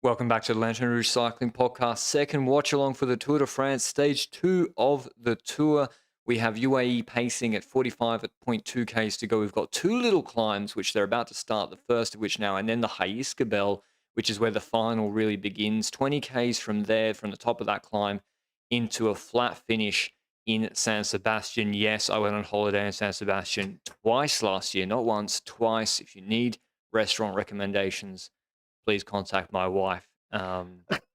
Welcome back to the Lanterne Rouge Cycling Podcast, second watch along for the Tour de France, stage 2 of the Tour. We have UAE pacing at 45.2 Ks to go. We've got two little climbs, which they're about to start, the first of which now, and then the Haïskebel, which is where the final really begins. 20 Ks from there, from the top of that climb, into a flat finish in San Sebastian. Yes, I went on holiday in San Sebastian twice last year, not once, twice. If you need restaurant recommendations, please contact my wife.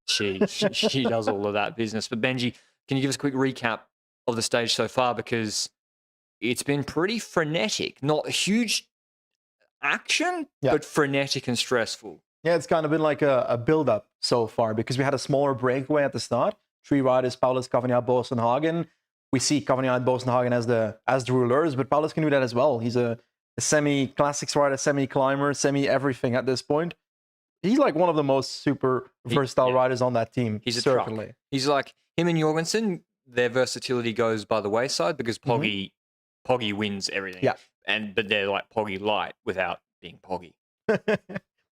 She does all of that business. But Benji, can you give us a quick recap of the stage so far? Because it's been pretty frenetic, not huge action, but frenetic and stressful. Yeah, it's kind of been like a build-up so far because we had a smaller breakaway at the start. Three riders, Paulus, Cavagnac, Bos, and Hagen. We see Cavagnac, Bos, and Hagen as the rulers, but Paulus can do that as well. He's a semi-classics rider, semi-climber, semi-everything at this point. He's like one of the most super versatile riders on that team. He's certainly. Truck. He's like him and Jorgensen. Their versatility goes by the wayside because Poggy wins everything. Yeah, but they're like Poggy light without being Poggy.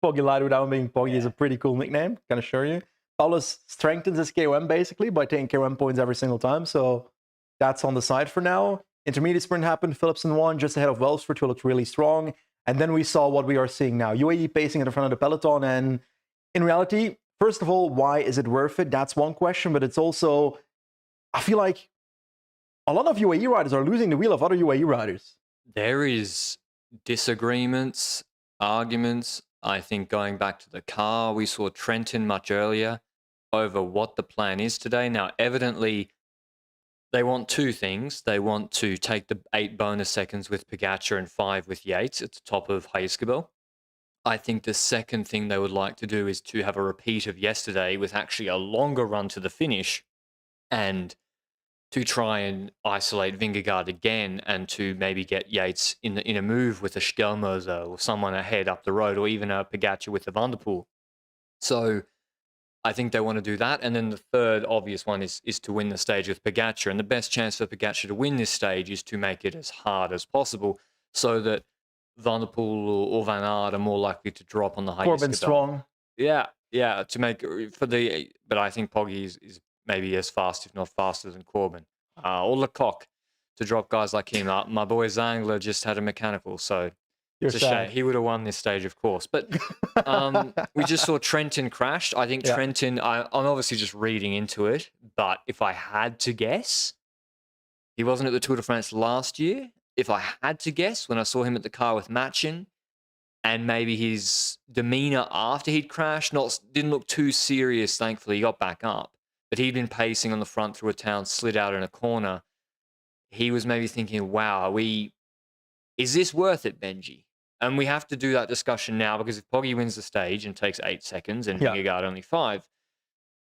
Poggy light without being Poggy is a pretty cool nickname, can assure you. Paulus strengthens his KOM basically by taking KOM points every single time, so that's on the side for now. Intermediate sprint happened. Philipsen won just ahead of Welsford, who looked really strong. And then we saw what we are seeing now. UAE pacing at the front of the peloton. And in reality, first of all, why is it worth it? That's one question. But it's also, I feel like a lot of UAE riders are losing the wheel of other UAE riders. There is disagreements, arguments. I think going back to the car, we saw Trentin much earlier over what the plan is today. Now, evidently, they want two things. They want to take the 8 bonus seconds with Pogačar and 5 with Yates at the top of Haïskebel. I think the second thing they would like to do is to have a repeat of yesterday with actually a longer run to the finish and to try and isolate Vingegaard again and to maybe get Yates in a move with a Schelmoser or someone ahead up the road or even a Pogačar with the Van der Poel. So I think they want to do that. And then the third obvious one is to win the stage with Pogačar. And the best chance for Pogačar to win this stage is to make it as hard as possible so that Van der Poel or Van Aert are more likely to drop on the Haïskebel. Corbin strong. Yeah, to make for the. But I think Poggy is maybe as fast, if not faster, than Corbin or Lecoq to drop guys like him. My boy Zangler just had a mechanical, so. It's a shame. He would have won this stage, of course. But we just saw Trentin crashed. I think Trentin, I'm obviously just reading into it, but if I had to guess, he wasn't at the Tour de France last year. If I had to guess, when I saw him at the car with Machin, and maybe his demeanor after he'd crashed didn't look too serious, thankfully. He got back up. But he'd been pacing on the front through a town, slid out in a corner. He was maybe thinking, wow, is this worth it, Benji? And we have to do that discussion now because if Poggy wins the stage and takes 8 seconds and Vingegaard only 5,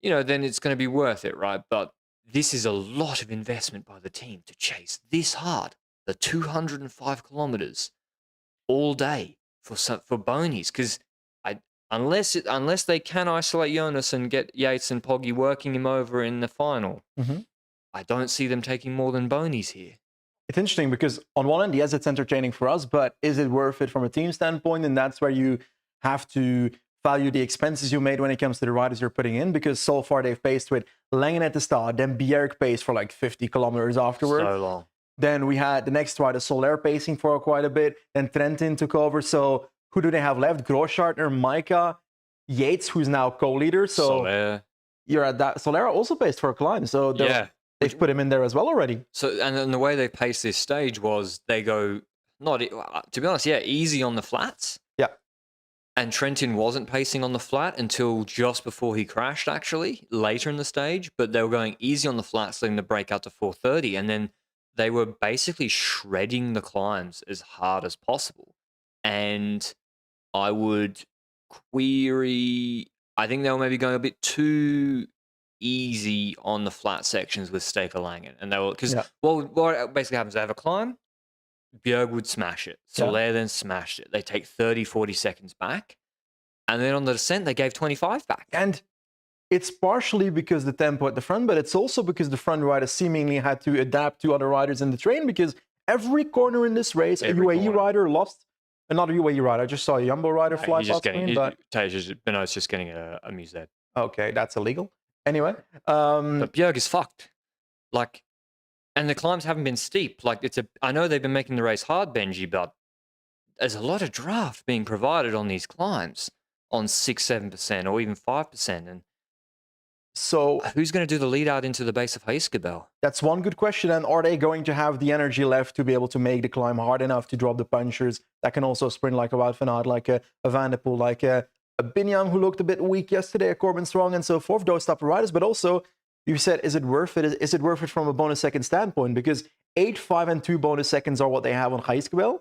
then it's going to be worth it, right? But this is a lot of investment by the team to chase this hard, the 205 kilometers all day for bonies. Because unless they can isolate Jonas and get Yates and Poggy working him over in the final, I don't see them taking more than bonies here. It's interesting because on one end, yes, it's entertaining for us, but is it worth it from a team standpoint? And that's where you have to value the expenses you made when it comes to the riders you're putting in, because so far they've paced with Langen at the start, then Bjerg paced for like 50 kilometers afterwards. So long. Then we had the next rider, Soler, pacing for quite a bit. Then Trentin took over. So who do they have left? Grosschartner, Maika, Yates, who's now co-leader. So Soler. You're at that. Soler also paced for a climb. So they've put him in there as well already. So, and then the way they paced this stage was they go, to be honest, easy on the flats. Yeah. And Trentin wasn't pacing on the flat until just before he crashed, actually, later in the stage. But they were going easy on the flats, letting the break out to 4:30. And then they were basically shredding the climbs as hard as possible. And I would query, I think they were maybe going a bit too easy on the flat sections with Staker Langen. And they were, because what basically happens, they have a climb, Bjerg would smash it. Soler then smashed it. They take 30, 40 seconds back. And then on the descent, they gave 25 back. And it's partially because the tempo at the front, but it's also because the front riders seemingly had to adapt to other riders in the train, because every corner in this race, a UAE rider lost Another UAE rider. I just saw a Jumbo rider fly He's just past getting. screen, but Benoit's just getting a musette. okay, that's illegal. Anyway, But Bjerg is fucked. Like, and the climbs haven't been steep. Like, I know they've been making the race hard, Benji, but there's a lot of draft being provided on these climbs on 6-7% or even 5%. And so who's going to do the lead out into the base of Haiskebel? that's one good question. And are they going to have the energy left to be able to make the climb hard enough to drop the punchers that can also sprint like a Wout van Aert, like a Van der Poel, like a Binyam, who looked a bit weak yesterday, a Corbin Strong, and so forth, those type of riders. But also, you said, is it worth it? Is it worth it from a bonus second standpoint? Because 8, 5, and 2 bonus seconds are what they have on Haiskebel.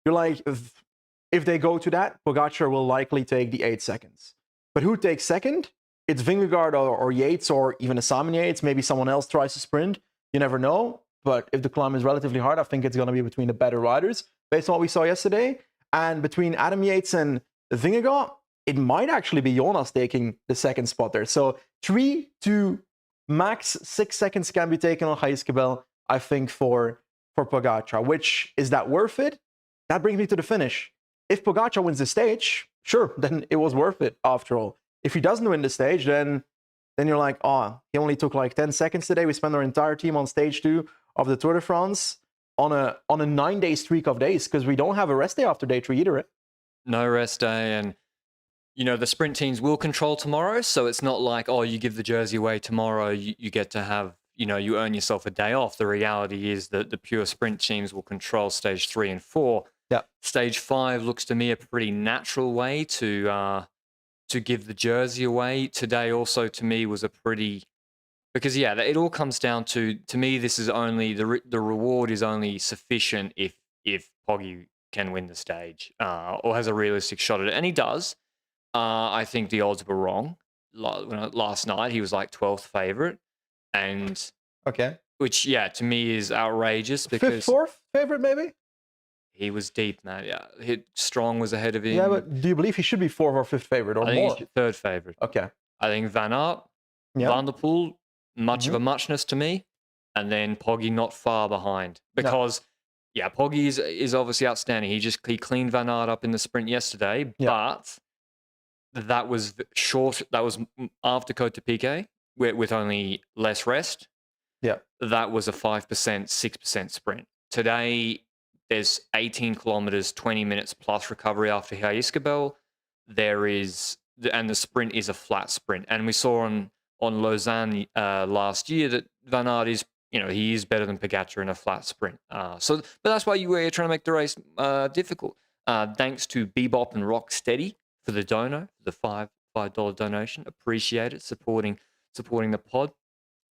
You're like, if they go to that, Pogacar will likely take the 8 seconds. But who takes second? It's Vingegaard or Yates or even a Simon Yates. Maybe someone else tries to sprint. You never know. But if the climb is relatively hard, I think it's going to be between the better riders, based on what we saw yesterday. And between Adam Yates and Vingegaard, it might actually be Jonas taking the second spot there. So 3 to max 6 seconds can be taken on Haiskebel, I think, for Pogacar. Which, is that worth it? That brings me to the finish. If Pogacar wins the stage, sure, then it was worth it after all. If he doesn't win the stage, then you're like, oh, he only took like 10 seconds today. We spent our entire team on stage 2 of the Tour de France on a 9-day streak of days, because we don't have a rest day after day 3 either. No rest day, and the sprint teams will control tomorrow, so it's not like, oh, you give the jersey away tomorrow, you get to have, you earn yourself a day off. The reality is that the pure sprint teams will control stage 3 and 4. Yeah. Stage 5 looks to me a pretty natural way to give the jersey away. Today also to me was a pretty, because it all comes down to me, this is only the reward is only sufficient if Poggy can win the stage or has a realistic shot at it, and he does. I think the odds were wrong. Last night he was like 12th favorite, and okay, which to me is outrageous, because 5th, 4th favorite maybe. He was deep, man. Yeah, Strong was ahead of him. Yeah, but do you believe he should be 4th or 5th favorite or I more? think he's 3rd favorite. Okay. I think Van Aert, Van der Poel, much of a muchness to me, and then Poggy not far behind, because Poggy is obviously outstanding. He cleaned Van Aert up in the sprint yesterday, but that was short. That was after Côte de Piquet with only less rest. Yeah, that was a 5%, 6% sprint. Today, there's 18 kilometers, 20 minutes plus recovery after Haiskebel. And the sprint is a flat sprint. And we saw on Lausanne last year that Van Aert is, he is better than Pogacar in a flat sprint. But that's why you were trying to make the race difficult. Thanks to Bebop and Rocksteady for the dono, the $5 donation. Appreciate it, supporting the pod.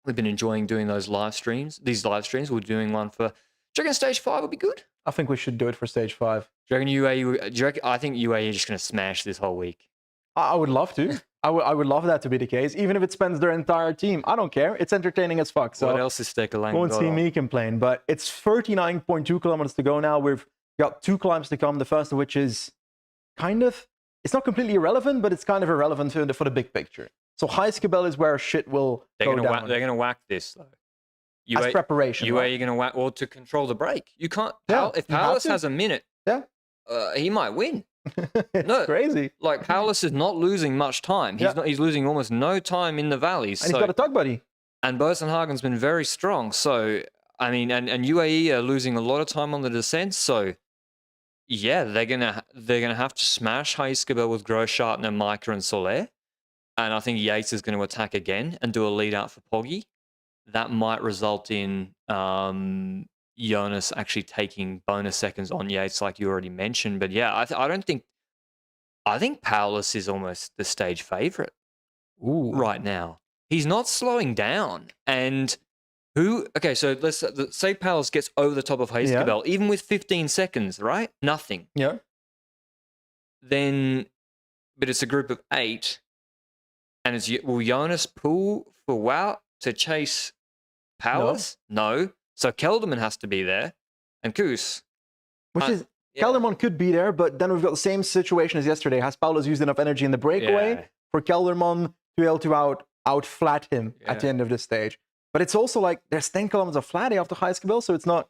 We've been enjoying doing these live streams. We're doing one for. Do you reckon stage 5 would be good? I think we should do it for stage 5. Do you reckon UAE? I think UAE is just going to smash this whole week. I would love to. I would love that to be the case, even if it spends their entire team. I don't care. It's entertaining as fuck. So what else is Stekelang? Won't see me complain. But it's 39.2 kilometers to go now. We've got 2 climbs to come. The first of which is it's not completely irrelevant, but it's kind of irrelevant for the big picture. So Haiskebel is where shit will go down. They're going to whack this, though. As preparation. UAE right? are going to whack, to control the break. You can't. If you have Paulus to. has a minute, he might win. It's crazy. Like, Paulus is not losing much time. He's losing almost no time in the valleys. And he's got a tug buddy. And Bosenhagen's been very strong. So, I mean, and UAE are losing a lot of time on the descent. So, they're gonna have to smash Haiskebel with Großschartner, Micah, and Soler. And I think Yates is going to attack again and do a lead out for Poggy. That might result in Jonas actually taking bonus seconds on Yates, like you already mentioned. But I think Paulus is almost the stage favorite right now. He's not slowing down. And so let's say Paulus gets over the top of Haiskebel, even with 15 seconds, right? Nothing. Yeah. But it's a group of 8. And will Jonas pull for Wout to chase Paulus? No. So Kelderman has to be there. And Koos. Kelderman could be there, but then we've got the same situation as yesterday. Has Paulus used enough energy in the breakaway for Kelderman to be able to out-flat him at the end of the stage? But it's also like there's 10 kilometers of flat after Haiskebel, so it's not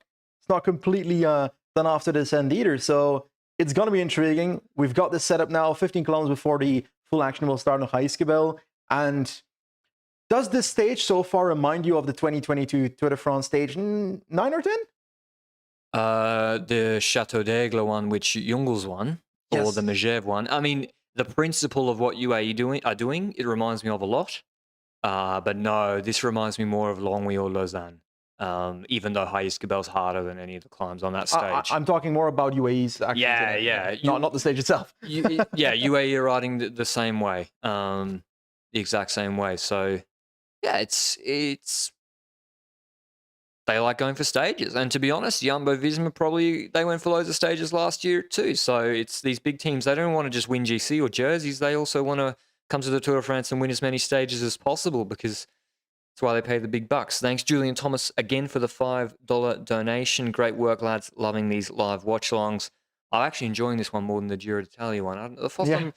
completely done after the descent either. So it's going to be intriguing. We've got this set up now, 15 kilometers before the full action will start on High. And does this stage so far remind you of the 2022 Tour de France stage 9 or 10? The Chateau d'Aigle one, which Jungels won, or the Megève one. I mean, the principle of what UAE are doing, it reminds me of a lot. But no, this reminds me more of Longwy or Lausanne. Even though High is harder than any of the climbs on that stage. I'm talking more about UAE's actions. Yeah. Not the stage itself. UAE are riding the same way, the exact same way. So, yeah, it's they like going for stages. And to be honest, Jumbo-Visma they went for loads of stages last year too. So it's these big teams. They don't want to just win GC or jerseys. They also want to come to the Tour de France and win as many stages as possible because that's why they pay the big bucks. Thanks, Julian Thomas, again for the $5 donation. Great work, lads. Loving these live watch-alongs. I'm actually enjoying this one more than the Giro d'Italia one. The first time...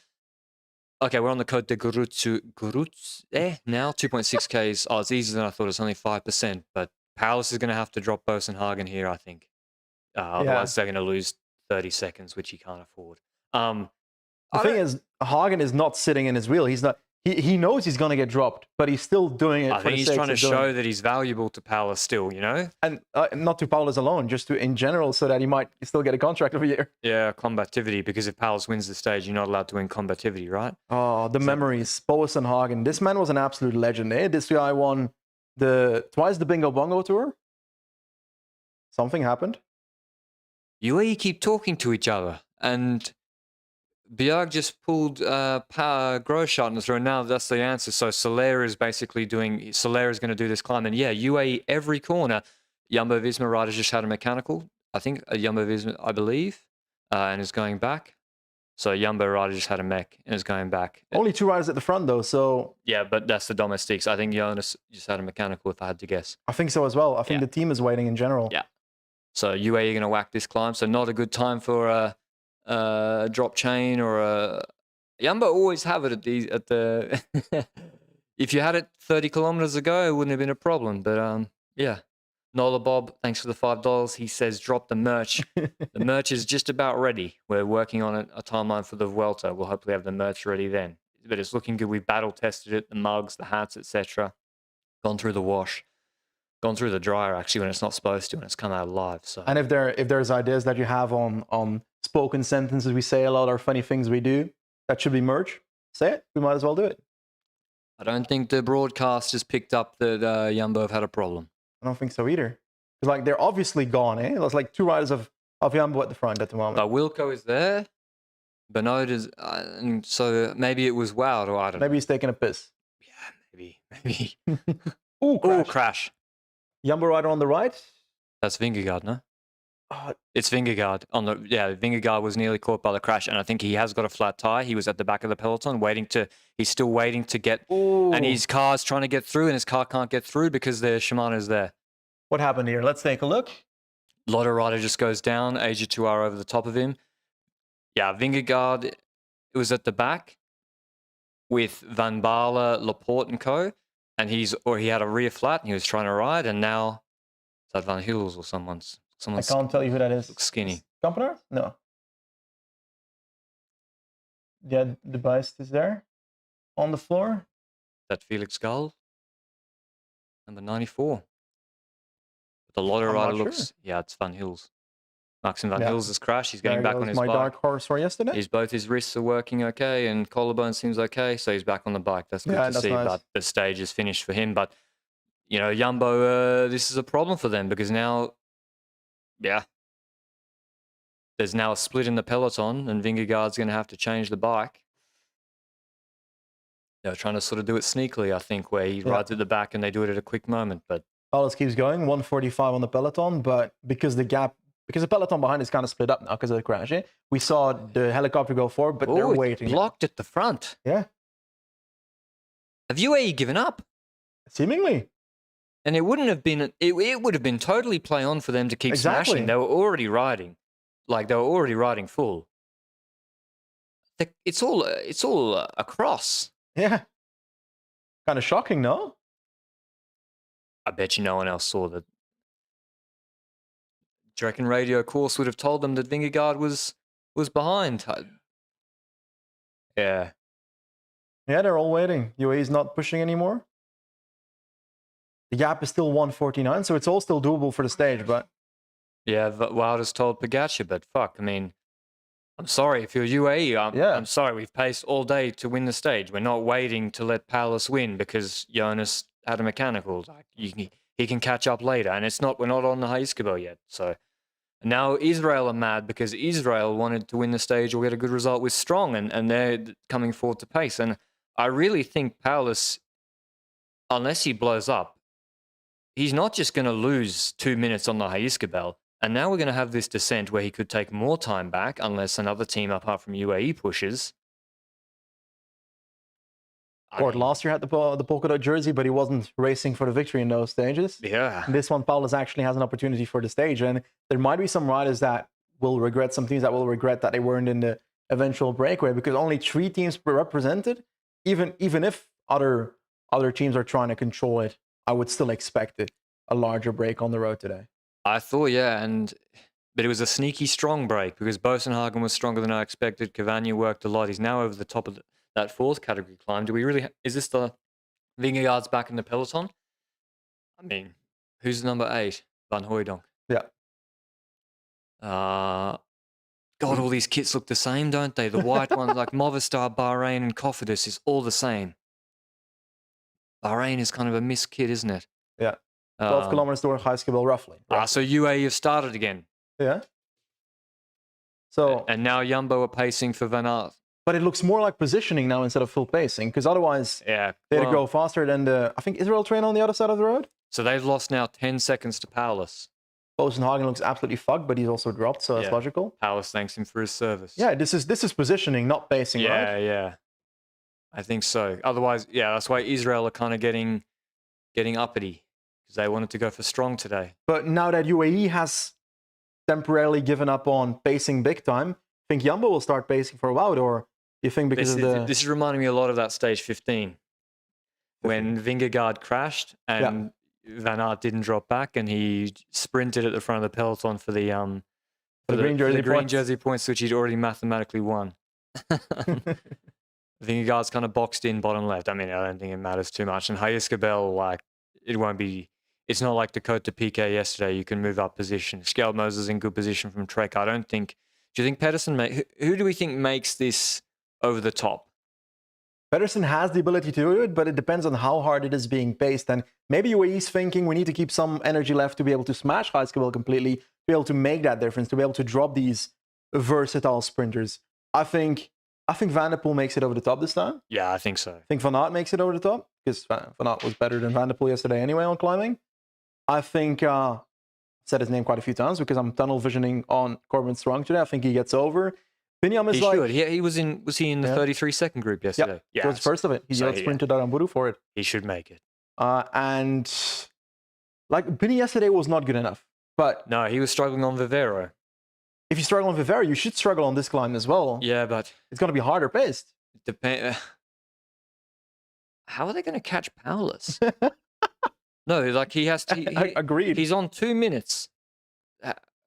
Okay, we're on the Côte de Gurutz now. 2.6Ks. Oh, it's easier than I thought. It's only 5%. But Palace is going to have to drop Bosenhagen here, I think. Otherwise, they're going to lose 30 seconds, which he can't afford. The thing is, Hagen is not sitting in his wheel. He's not. He knows he's going to get dropped, but he's still doing it. I think he's trying to show that he's valuable to Palace still, And not to Palace alone, just to in general, so that he might still get a contract of a year. Yeah, combativity, because if Palace wins the stage, you're not allowed to win combativity, right? Oh, the memories. Boas and Hagen. This man was an absolute legend, eh? This guy won twice the Bingo Bongo Tour. Something happened. UAE keep talking to each other, and Bjerg just pulled power growth shot in the throw. Now that's the answer. So Soler is basically going to do this climb. And yeah, UAE every corner. Jumbo-Visma riders just had a mechanical. I think a Jumbo-Visma, I believe, and is going back. So Jumbo rider just had a mech and is going back. Only 2 riders at the front though, so... Yeah, but that's the domestics. I think Jonas just had a mechanical if I had to guess. I think so as well. I think the team is waiting in general. Yeah. So UAE are going to whack this climb. So not a good time for a drop chain or a... Jumbo always have it at the... If you had it 30 kilometers ago, it wouldn't have been a problem. But yeah. Nola Bob, thanks for the $5. He says, drop the merch. The merch is just about ready. We're working on a timeline for the Vuelta. We'll hopefully have the merch ready then. But it's looking good. We've battle tested it, the mugs, the hats, etc. Gone through the wash. Gone through the dryer, actually, when it's not supposed to, and it's come out alive. So. And if there's ideas that you have on spoken sentences we say a lot, or funny things we do, that should be merch, say it. We might as well do it. I don't think the broadcast has picked up that Jumbo have had a problem. I don't think so either. Because like they're obviously gone, eh? There's like 2 riders of Jumbo at the front at the moment. Wilco is there. Bernard is, and so maybe it was Wout, or I don't know. Maybe he's taking a piss. Yeah, maybe. Ooh, crash. Jumbo rider on the right. That's Vingegaard, no? It's Vingegaard. Vingegaard was nearly caught by the crash, and I think he has got a flat tire. He was at the back of the peloton he's still waiting to get, and his car's trying to get through, and his car can't get through because the Shimano's there. What happened here? Let's take a look. Lotto rider just goes down, AG2R over the top of him. Yeah, Vingegaard, it was at the back with Van Baarle, Laporte and co, and he had a rear flat, and he was trying to ride, and now is that Van Hills or someone's I can't tell you who that is. Looks skinny. Kampenaar? No. Yeah, the Beist is there on the floor. That Felix Gall, number 94. But the Lotto rider looks, yeah, it's Van Hills. Maxim Van Hills has crashed. He's getting back on his bike. My dark horse for yesterday. Both his wrists are working okay, and collarbone seems okay, so he's back on the bike. That's good to see. Nice. But the stage is finished for him. But Jumbo, this is a problem for them because now. Yeah. There's now a split in the peloton, and Vingegaard's going to have to change the bike. They're trying to sort of do it sneakily, I think, where he rides at the back and they do it at a quick moment. But Carlos keeps going, 145 on the peloton, but because the peloton behind is kind of split up now because of the crash, we saw the helicopter go forward, but they're waiting. Blocked at the front. Yeah. Have UAE given up? Seemingly. And it wouldn't have been. It would have been totally play on for them to keep smashing. They were already riding, full. It's all across. Yeah. Kind of shocking, no? I bet you no one else saw that. Do you reckon Radio Course would have told them that Vingegaard was was behind. Yeah. Yeah, they're all waiting. UAE's not pushing anymore. The gap is still 149, so it's all still doable for the stage, but... Yeah, Wilder's told Pogacar, but fuck, I mean, I'm sorry, if you're UAE, I'm sorry, we've paced all day to win the stage. We're not waiting to let Paulus win because Jonas had a mechanical. Like, he can catch up later, and we're not on the Haiskebel yet, so... Now Israel are mad because Israel wanted to win the stage or get a good result with Strong, and they're coming forward to pace. And I really think Paulus, unless he blows up, he's not just going to lose 2 minutes on the Haiskebel. And now we're going to have this descent where he could take more time back unless another team apart from UAE pushes. Cord last year had the polka dot jersey, but he wasn't racing for the victory in those stages. Yeah. This one, Paulus actually has an opportunity for the stage, and there might be some riders that will regret, some teams that will regret that they weren't in the eventual breakaway, because only 3 teams were represented. Even if other teams are trying to control it, I would still expect a larger break on the road today. I thought, yeah, but it was a sneaky strong break because Bosenhagen was stronger than I expected. Cavagna worked a lot. He's now over the top of that 4th category climb. Do we really... Is this the Vingegaard's back in the peloton? I mean, who's number 8? Van Hooijdonk. Yeah. God, all these kits look the same, don't they? The white ones, like Movistar, Bahrain, and Cofidis, is all the same. Bahrain is kind of a missed kit, isn't it? Yeah. 12 kilometers to Haiskebel, roughly. So UAE have started again. Yeah. So... And now Jumbo are pacing for Van Aert. But it looks more like positioning now instead of full pacing, because otherwise they'd go faster than I think Israel train on the other side of the road. So they've lost now 10 seconds to Paulus. Bosenhagen looks absolutely fucked, but he's also dropped, so that's logical. Paulus thanks him for his service. Yeah, this is positioning, not pacing, right? Yeah. I think so. Otherwise, that's why Israel are kind of getting uppity, because they wanted to go for Strong today. But now that UAE has temporarily given up on pacing big time, I think Jumbo will start pacing for a while, or you think because this is reminding me a lot of that stage 15 when Vingegaard crashed and Van Aert didn't drop back and he sprinted at the front of the peloton for the green jersey points, which he'd already mathematically won. Vingegaard's kind of boxed in bottom left. I mean, I don't think it matters too much. And Haiskebel, like, it's not like the Côte de Piquet yesterday. You can move up position. Skelmos is in good position from Trek. Do you think Pedersen who do we think makes this over the top? Pedersen has the ability to do it, but it depends on how hard it is being paced. And maybe UAE's thinking we need to keep some energy left to be able to smash Haiskebel completely, to be able to make that difference, to be able to drop these versatile sprinters. I think Van der Poel makes it over the top this time. Yeah, I think so. I think Van Aert makes it over the top, because Van Aert was better than Van der Poel yesterday anyway on climbing. I think... said his name quite a few times because I'm tunnel visioning on Corbin Strong today. I think he gets over. Binyam is should. He was he in the 33-second group yesterday? Yeah, he was first of it. He sprinted out on Buru for it. He should make it. And like Bini yesterday was not good enough. But no, he was struggling on Vivero. If you struggle on Vivero, you should struggle on this climb as well. Yeah, but it's going to be harder paced. How are they going to catch Paulus? No, like he has to... Agreed. He's on 2 minutes.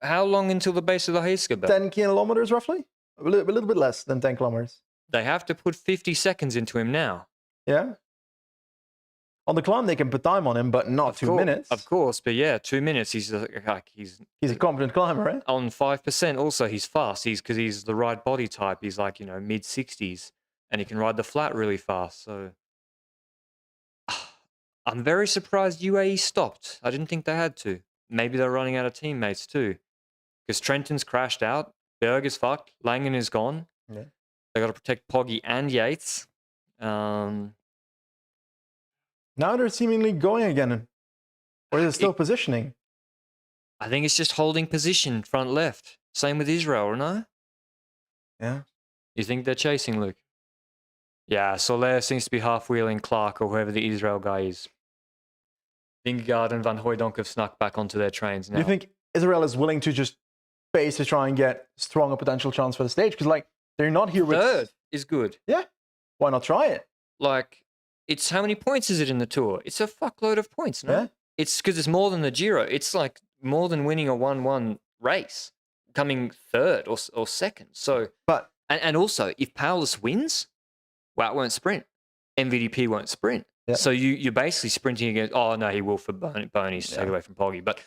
How long until the base of the Haiskebel? 10 kilometers, roughly? A little bit less than 10 kilometers. They have to put 50 seconds into him now. Yeah. On the climb, they can put time on him, but not 2 minutes. Of course, but yeah, 2 minutes. He's a competent climber, right? On 5%, also, he's fast. Because he's the right body type. He's like, mid-60s. And he can ride the flat really fast, so... I'm very surprised UAE stopped. I didn't think they had to. Maybe they're running out of teammates too. Because Trenton's crashed out. Berg is fucked. Langen is gone. Yeah. They got to protect Poggy and Yates. Now they're seemingly going again. Or is it still positioning? I think it's just holding position, front left. Same with Israel, no? Yeah. You think they're chasing, Luke? Yeah, Soler seems to be half-wheeling Clark or whoever the Israel guy is. Vingegaard and Van Hooijdonk have snuck back onto their trains now. Do you think Israel is willing to just pace to try and get strong a potential chance for the stage? Because, like, they're not here with... Third is good. Yeah. Why not try it? Like, it's how many points is it in the Tour? It's a fuckload of points, no? Yeah. It's because it's more than the Giro. It's, like, more than winning a 1-1 race. coming third or second. So, But and also if Paulus wins, Wout won't sprint, MVDP won't sprint. Yeah. So you're basically sprinting against. Oh no, he will for Bonies to take away from Poggy, but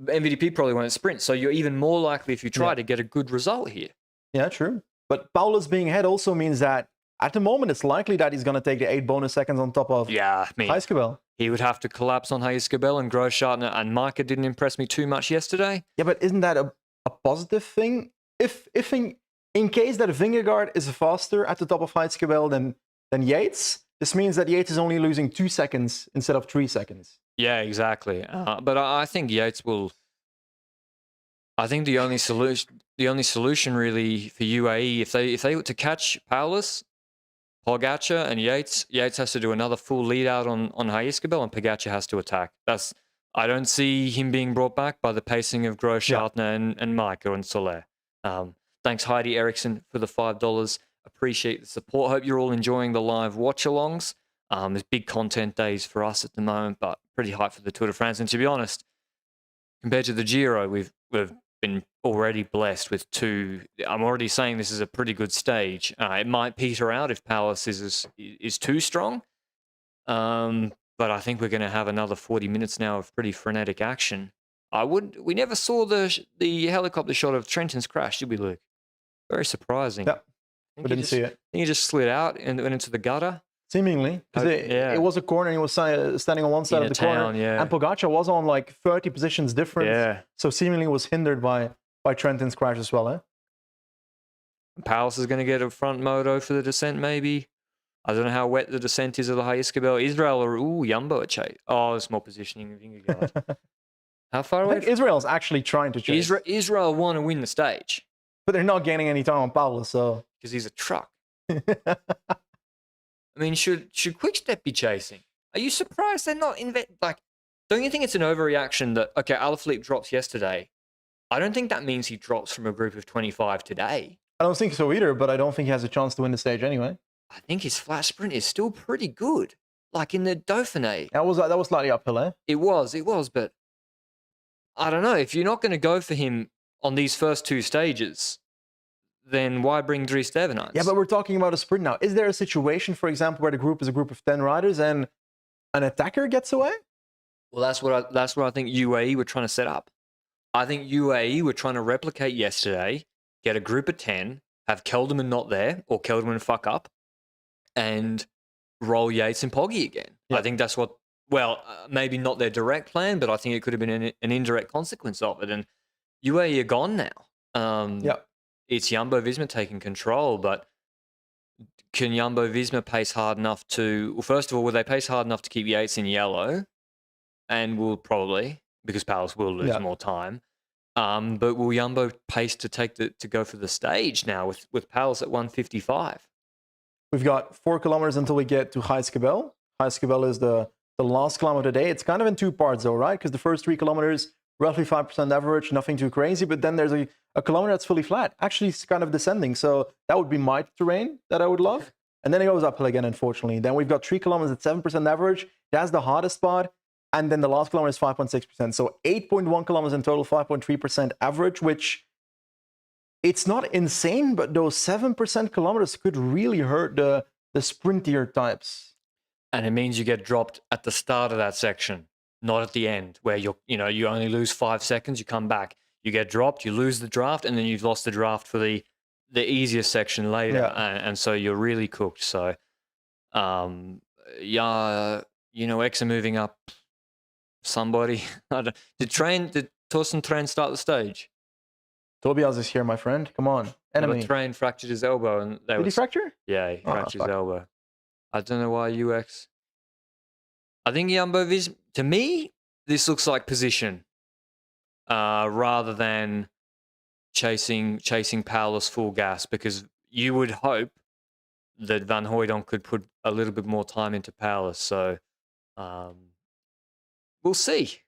MVDP probably won't sprint. So you're even more likely if you try to get a good result here. yeah, true. But Paulus being ahead also means that at the moment it's likely that he's going to take the 8 bonus seconds on top of Heiskebel. He would have to collapse on Heiskebel and Grosschartner, and Micah didn't impress me too much yesterday. Yeah, but isn't that a positive thing? If in case that Vingegaard is faster at the top of Heiskebel than Yates, this means that Yates is only losing 2 seconds instead of 3 seconds. Yeah, exactly. But I think Yates will. I think the only solution really for UAE, if they were to catch Paulus, Pogacar and Yates has to do another full lead out on Heiskebel, and Pogacar has to attack. I don't see him being brought back by the pacing of Grosschartner and Micah and Soler. Thanks Heidi Eriksson for the $5. Appreciate the support. Hope you're all enjoying the live watch-alongs. There's big content days for us at the moment, but pretty hyped for the Tour de France. And to be honest, compared to the Giro, we've been already blessed with 2. I'm already saying this is a pretty good stage. It might peter out if Palace is too strong. But I think we're going to have another 40 minutes now of pretty frenetic action. We never saw the helicopter shot of Trenton's crash, did we, Luke? Very surprising. Yeah, we didn't see it. He just slid out and went into the gutter. Seemingly, because it was a corner and he was standing on one side of the corner, and Pogacar was on like 30 positions difference. So seemingly was hindered by Trenton's crash as well. Palace is going to get a front moto for the descent, maybe. I don't know how wet the descent is of the Heiskebel. Israel or Jumbo at chase. Oh, it's more positioning of Vingegaard. How far away? I think Israel's actually trying to chase. Israel want to win the stage, but they're not gaining any time on Paulus, so because he's a truck. I mean, should Quickstep be chasing? Are you surprised they're not don't you think it's an overreaction that Alaphilippe drops yesterday? I don't think that means he drops from a group of 25 today. I don't think so either, but I don't think he has a chance to win the stage anyway. I think his flat sprint is still pretty good. Like in the Dauphiné. That was slightly uphill, eh? It was, but I don't know. If you're not going to go for him on these first 2 stages, then why bring Dries Stevenage? Yeah, but we're talking about a sprint now. Is there a situation, for example, where the group is a group of 10 riders and an attacker gets away? Well, that's what I think UAE were trying to set up. I think UAE were trying to replicate yesterday, get a group of 10, have Kelderman not there, or Kelderman fuck up, and roll Yates and Poggy again. Yeah. I think that's what, maybe not their direct plan, but I think it could have been an indirect consequence of it. And UAE are gone now. It's Jumbo-Visma taking control, but can Jumbo-Visma pace hard enough to... Well, first of all, will they pace hard enough to keep Yates in yellow? And will probably, because Palace will lose more time. But will Jumbo pace to go for the stage now with Palace at 155? We've got 4 kilometers until we get to Heiskebel. Heiskebel is the last kilometer of the day. It's kind of in 2 parts though, right? Because the first 3 kilometers, roughly 5% average, nothing too crazy. But then there's a kilometer that's fully flat. Actually, it's kind of descending. So that would be my terrain that I would love. And then it goes uphill again, unfortunately. Then we've got 3 kilometers at 7% average. That's the hardest spot. And then the last kilometer is 5.6%. So 8.1 kilometers in total, 5.3% average, which it's not insane, but those 7% kilometers could really hurt the sprintier types. And it means you get dropped at the start of that section, not at the end, where you only lose 5 seconds, you come back. You get dropped, you lose the draft, and then you've lost the draft for the easiest section later. And so you're really cooked. So, X are moving up somebody. Did Torsten Tren start the stage? Tobias is here, my friend. Come on. Enemy. Tren fractured his elbow. And Did he fracture? Yeah, he fractured his elbow. I don't know why UX. I think Jumbo-Visma, to me, this looks like position rather than chasing Paulus full gas, because you would hope that Van Hooydonk could put a little bit more time into Paulus. So we'll see.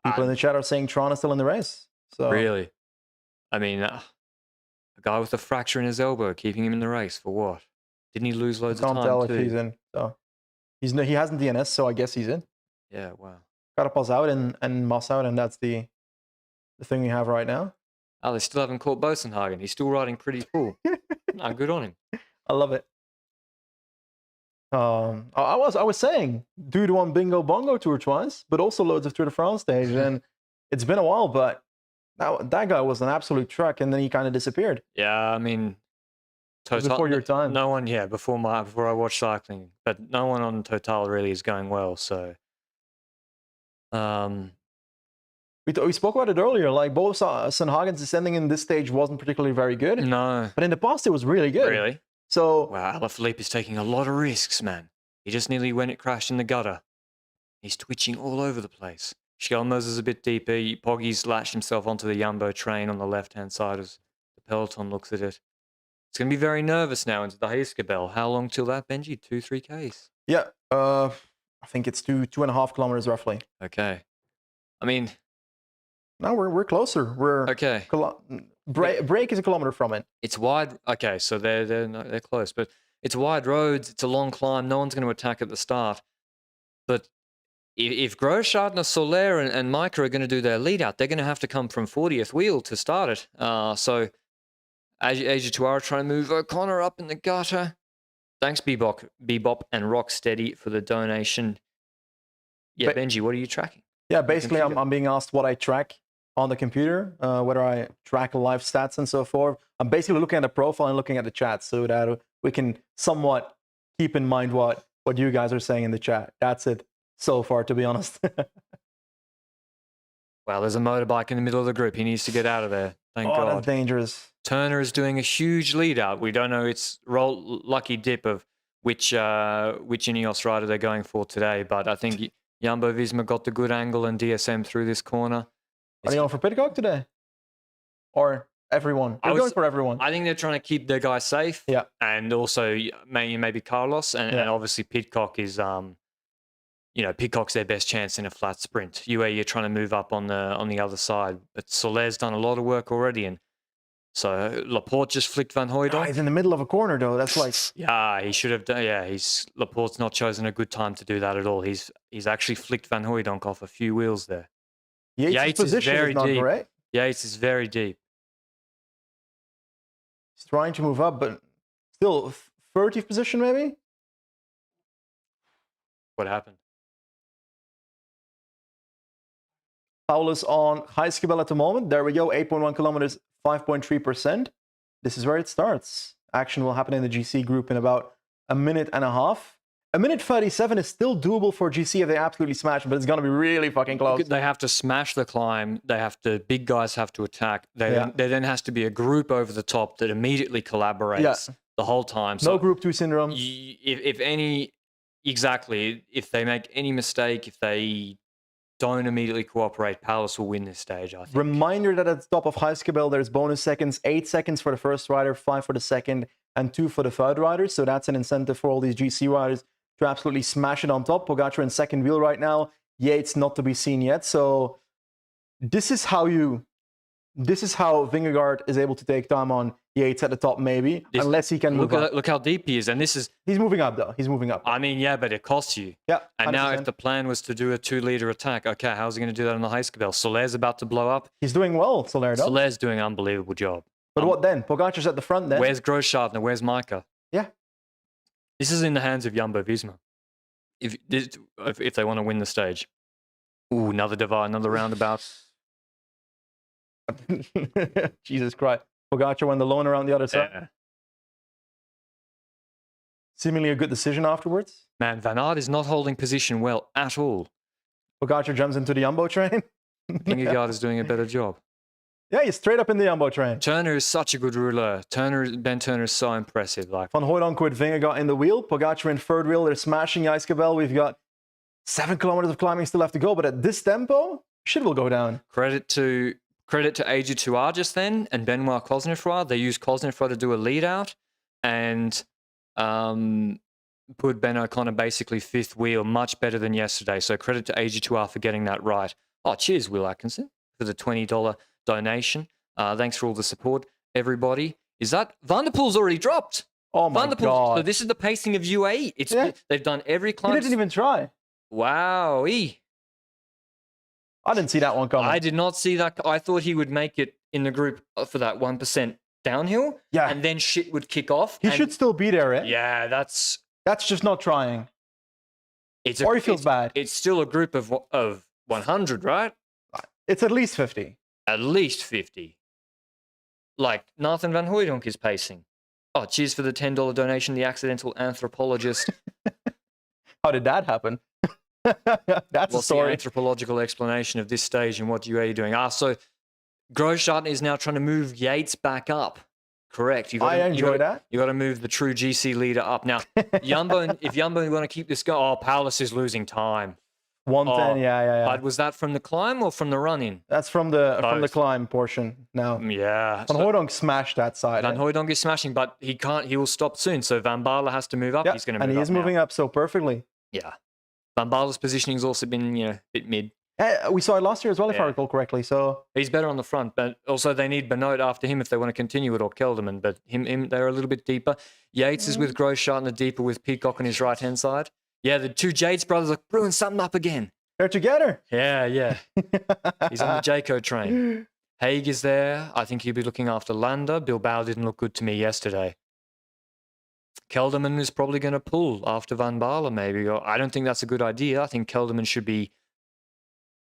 People in the chat are saying Tron is still in the race. So really? I mean, a guy with a fracture in his elbow, keeping him in the race for what? Didn't he lose loads of time? I can't tell if he's in. So he hasn't DNS, so I guess he's in. Yeah, wow. Carapaz out and Moss out, and that's the thing we have right now. Oh, they still haven't caught Bosenhagen. He's still riding pretty full. No, good on him. I love it. I was saying, dude won Bingo Bongo Tour twice, but also loads of Tour de France stage, and it's been a while, but that guy was an absolute truck, and then he kind of disappeared. Yeah, I mean, Before your time. No one, yeah, before I watched cycling, but no one on Total really is going well. So, we spoke about it earlier. Like both Sanhagen's descending in this stage wasn't particularly very good. no, But in the past, it was really good. really. So Wow, Alaphilippe is taking a lot of risks, man. He just nearly went it crashed in the gutter. He's twitching all over the place. Schelmers is a bit deeper. Poggy's latched himself onto the Jumbo train on the left-hand side as the peloton looks at it. It's going to be very nervous now into the Heiskebel. How long till that, Benji? 2-3 Ks? yeah, I think it's 2.5 kilometers roughly. Okay. I mean, No, we're closer. We're okay. Break is a kilometer from it. It's wide. Okay, so they're close, but it's wide roads. It's a long climb. No one's going to attack at the start. But if Groschartner, Soler, and Micah are going to do their lead out, they're going to have to come from 40th wheel to start it. So Asia Tuara trying to move O'Connor up in the gutter. Thanks, Bebop and Rocksteady for the donation. Yeah, Benji, what are you tracking? Yeah, basically, I'm being asked what I track on the computer, whether I track live stats and so forth. I'm basically looking at the profile and looking at the chat so that we can somewhat keep in mind what you guys are saying in the chat. That's it so far, to be honest. Well, there's a motorbike in the middle of the group. He needs to get out of there. Thank God. That's dangerous. Turner is doing a huge lead out. We don't know its lucky dip of which Ineos rider they're going for today, but I think Jumbo Visma got the good angle and DSM through this corner. Are they going for Pidcock today? Or everyone? They're going for everyone. I think they're trying to keep their guys safe. Yeah. And also maybe Carlos. And obviously Pidcock is, Pidcock's their best chance in a flat sprint. You're trying to move up on the other side. But Soler's done a lot of work already. And so Laporte just flicked Van Hooydonk. He's in the middle of a corner, though. That's like... Yeah, he should have done... Yeah, Laporte's not chosen a good time to do that at all. He's actually flicked Van Hooydonk off a few wheels there. Yates' position is not deep. great. Yates is very deep. He's trying to move up, but still 30th position, maybe? What happened? Paulus on Heiskebel at the moment. There we go, 8.1 kilometers, 5.3%. This is where it starts. Action will happen in the GC group in about a minute and a half. A minute 37 is still doable for GC if they absolutely smash, but it's going to be really fucking close. They have to smash the climb. Big guys have to attack. There then has to be a group over the top that immediately collaborates the whole time. So no Group 2 syndrome. If they make any mistake, if they don't immediately cooperate, Palace will win this stage, I think. Reminder that at the top of Heiskebel, there's bonus seconds, 8 seconds for the first rider, 5 for the second, and 2 for the third rider. So that's an incentive for all these GC riders to absolutely smash it on top. Pogacar in second wheel right now. Yates not to be seen yet. So this is how Vingegaard is able to take time on Yates at the top, maybe, unless he can move up. Look how deep he is. And he's moving up, though. He's moving up. I mean, yeah, but it costs you. Yeah. 100%. And now if the plan was to do a 2-liter attack, okay, how's he going to do that on the Heiskebel? Soler's about to blow up. He's doing well, Soler, though. Soler's doing an unbelievable job. But what then? Pogacar's at the front then. Where's Groschartner? Where's Micah? Yeah. This is in the hands of Jumbo Visma. If they want to win the stage. Ooh, another divide, another roundabout. Jesus Christ. Pogacar went alone around the other side. Yeah. Seemingly a good decision afterwards. Man, Van Aert is not holding position well at all. Pogacar jumps into the Jumbo train. Vingegaard is doing a better job. Yeah, he's straight up in the Jumbo train. Turner is such a good rouleur. Ben Turner is so impressive. Van Hooydonk with Vingegaard in the wheel. Pogacar in third wheel. They're smashing Heiskebel. We've got 7 kilometers of climbing still left to go. But at this tempo, shit will go down. Credit to AG2R just then and Benoit Cosnefroy. They used Cosnefroy to do a lead out and put Ben O'Connor basically fifth wheel, much better than yesterday. So credit to AG2R for getting that right. Oh, cheers, Will Atkinson, for the $20 donation. Thanks for all the support, everybody. Is that Van der Poel's already dropped? Oh my God. So this is the pacing of UAE. They've done every climb. He didn't even try. Wow. I didn't see that one coming. I did not see that. I thought he would make it in the group for that 1% downhill. Yeah. And then shit would kick off. He should still be there, eh? Yeah, that's just not trying. or he feels bad. It's still a group of 100, right? It's at least 50. At least 50. Like Nathan Van Hooijdonk is pacing. Oh, cheers for the $10 donation, the accidental anthropologist. How did that happen? That's a story. The anthropological explanation of this stage and what you are doing? So Grosjean is now trying to move Yates back up. Correct. I enjoy that. You got to move the true GC leader up. Now, Jumbo, if Jumbo want to keep this going, Palace is losing time. 110, yeah. But was that from the climb or from the run-in? That's from the climb portion now. Yeah. Van Hooijdonk smashed that side. Van Hooijdonk is smashing, but he can't. He will stop soon. So Van Baarle has to move up. Yeah, He's going to move up. And he is moving up so perfectly. Yeah. Van Baarle's positioning has also been, a bit mid. We saw it last year as well, if I recall correctly. So he's better on the front, but also they need Benoit after him if they want to continue it, or Kelderman. But him, they're a little bit deeper. Yates is with Grosjean and deeper with Peacock on his right-hand side. Yeah, the two Yates brothers are brewing something up again. They're together. Yeah. He's on the Jayco train. Haig is there. I think he'll be looking after Landa. Bilbao didn't look good to me yesterday. Kelderman is probably going to pull after Van Baarle, maybe. Or I don't think that's a good idea. I think Kelderman should be...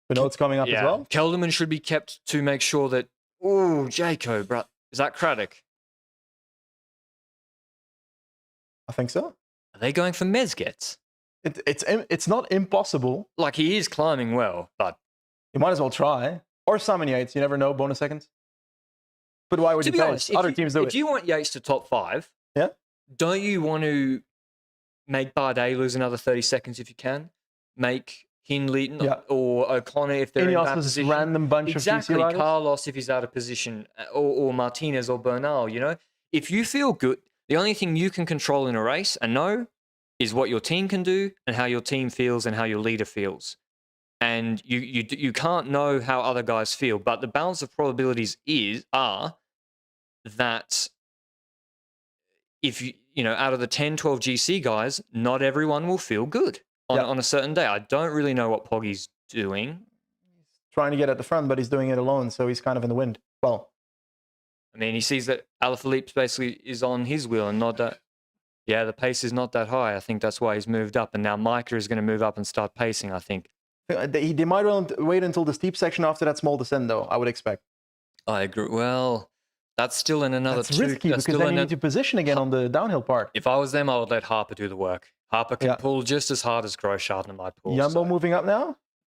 Benoit's coming up as well? Kelderman should be kept to make sure that... Ooh, Jayco, bro. Is that Craddock? I think so. Are they going for Mezgets? It's not impossible. Like, he is climbing well, but... You might as well try. Or Simon Yates. You never know. Bonus seconds. But why would you pace? Other teams do it. If you want Yates to top 5... Yeah. Don't you want to make Bardet lose another 30 seconds if you can? Make Hindley or O'Connor if they're in that position. Random bunch of GC riders. Carlos if he's out of position, or Martinez or Bernal, If you feel good, the only thing you can control in a race and know is what your team can do and how your team feels and how your leader feels. And you can't know how other guys feel, but the balance of probabilities are that if out of the 10, 12 GC guys, not everyone will feel good on a certain day. I don't really know what Poggy's doing. He's trying to get at the front, but he's doing it alone, so he's kind of in the wind. Well, I mean, he sees that Alaphilippe basically is on his wheel and not that. Yeah, the pace is not that high. I think that's why he's moved up, and now Micah is going to move up and start pacing, I think. They might wait until the steep section after that small descent, though, I would expect. I agree. Well, that's still in another That's risky because then you need to position again on the downhill part. If I was them, I would let Harper do the work. Harper can pull just as hard as Grosjean might pull. Jumbo moving up now?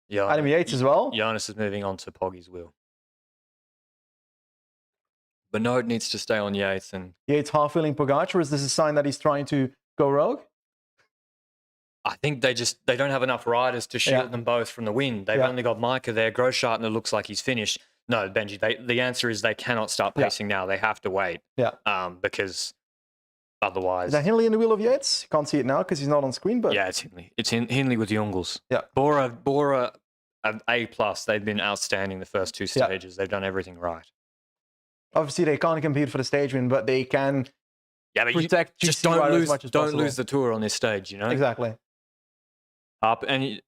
Yeah. Adam Yates as well? Jonas is moving on to Poggy's wheel. Benoit needs to stay on Yates. And Yates half-wheeling Pogacar. Is this a sign that he's trying to go rogue? I think they don't have enough riders to shield them both from the wind. They've only got Micah there. Grosjean looks like he's finished. No, Benji, the answer is they cannot start pacing now. They have to wait. Yeah. Because otherwise... Is that Hindley in the wheel of Yates? Can't see it now because he's not on screen, but... Yeah, it's Hindley. It's Hindley with the Jungles. Yeah. Bora A+. They've been outstanding the first two stages. They've done everything right. Obviously, they can't compete for the stage win, but they can protect just GC riders as much as possible. Don't lose the tour on this stage, Exactly. Harper, and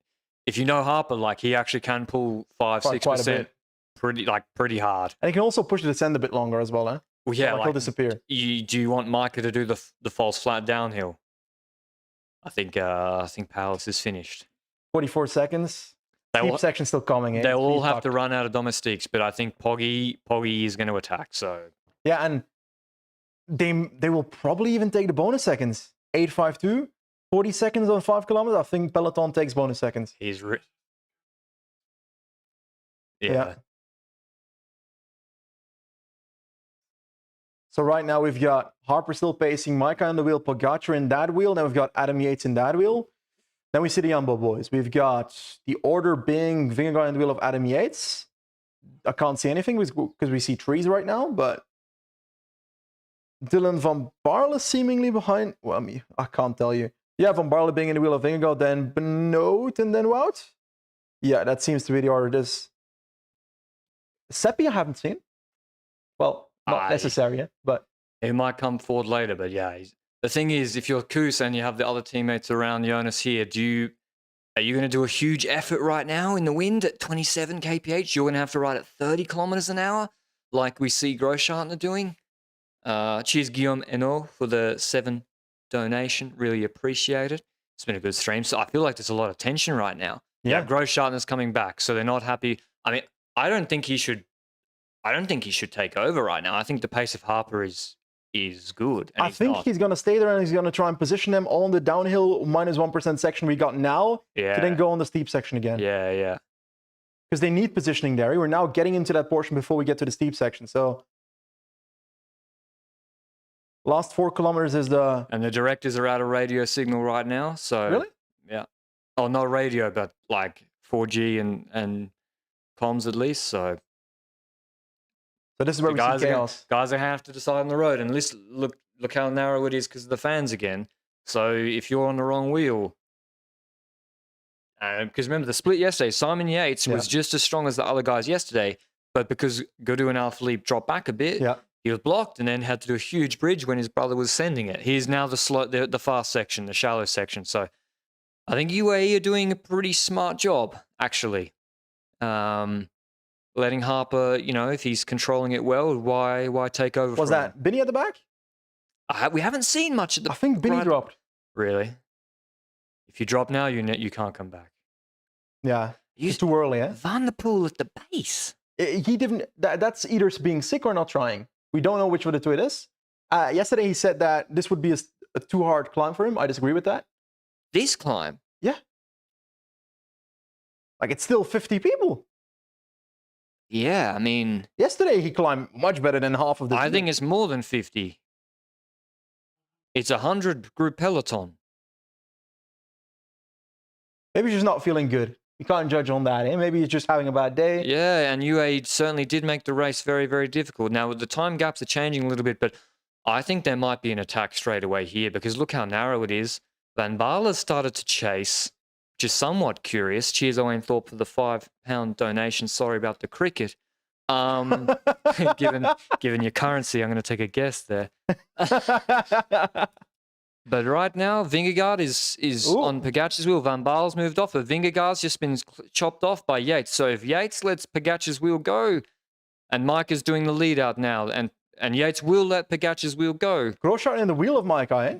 if you know Harper, like he actually can pull 5-6% pretty hard. And he can also push the descent a bit longer as well, eh? Well, yeah, he'll disappear. Do you want Micah to do the false flat downhill? I think Palace is finished. 44 seconds. Deep section still coming in. They'll all have to run out of domestiques, but I think Poggy is going to attack. So yeah, and they will probably even take the bonus seconds. 8.52, 40 seconds on 5 kilometers. I think Peloton takes bonus seconds. Yeah. So right now we've got Harper still pacing, Micah on the wheel, Pogacar in that wheel. Then we've got Adam Yates in that wheel. Then we see the Jumbo boys. We've got the order being Vingegaard in the wheel of Adam Yates. I can't see anything because we see trees right now, but Dylan van Baarle seemingly behind. Well, I can't tell you. Yeah, van Baarle being in the wheel of Vingegaard, then Benoit, and then Wout. Yeah, that seems to be the order. This Seppi I haven't seen. Well, not necessary, but he might come forward later. But yeah, the thing is, if you're Koos and you have the other teammates around Jonas here, do Are you going to do a huge effort right now in the wind at 27 kph? You're going to have to ride at 30 kilometers an hour like we see Großschartner doing. Cheers, Guillaume Eno, for the 7 donation. Really appreciate it. It's been a good stream. So I feel like there's a lot of tension right now. Yeah, Großschartner's coming back, so they're not happy. I mean, I don't think he should take over right now. I think the pace of Harper is good. And I think he's going to stay there and he's going to try and position them on the downhill -1% section we got now to then go on the steep section again. Yeah. Because they need positioning there. We're now getting into that portion before we get to the steep section. So last 4 kilometers is the... And the directors are out of radio signal right now. So Really? Yeah. Oh, not radio, but like 4G and comms at least. So this is where we see chaos. Guys are going to have to decide on the road. And look how narrow it is because of the fans again. So if you're on the wrong wheel... Because remember, the split yesterday, Simon Yates was just as strong as the other guys yesterday. But because Godou and Alaphilippe dropped back a bit, he was blocked and then had to do a huge bridge when his brother was sending it. He's now the fast section, the shallow section. So I think UAE are doing a pretty smart job, actually. Letting Harper, if he's controlling it well, why take over? Was that Binny at the back? We haven't seen much at the. I think Binny dropped. Really? If you drop now, you can't come back. Yeah, it's too early, eh? Van der Poel at the base. He didn't. That's either being sick or not trying. We don't know which of the two it is. Yesterday he said that this would be a too hard climb for him. I disagree with that. This climb? Yeah. Like, it's still 50 people. Yeah, I mean... Yesterday he climbed much better than half of the I think it's more than 50. It's 100 group peloton. Maybe he's just not feeling good. You can't judge on that, eh? Maybe he's just having a bad day. Yeah, and UAE certainly did make the race very, very difficult. Now, the time gaps are changing a little bit, but I think there might be an attack straight away here because look how narrow it is. Van Baarle started to chase, which is somewhat curious. Cheers, Owen Thorpe, for the £5 donation. Sorry about the cricket. Given your currency, I'm going to take a guess there. But right now, Vingegaard is on Pogacar's wheel. Van Baarle's moved off, but Vingegaard's just been chopped off by Yates. So if Yates lets Pogacar's wheel go, and Mike is doing the lead out now, and Yates will let Pogacar's wheel go. Großschartner in the wheel of Mike, eh?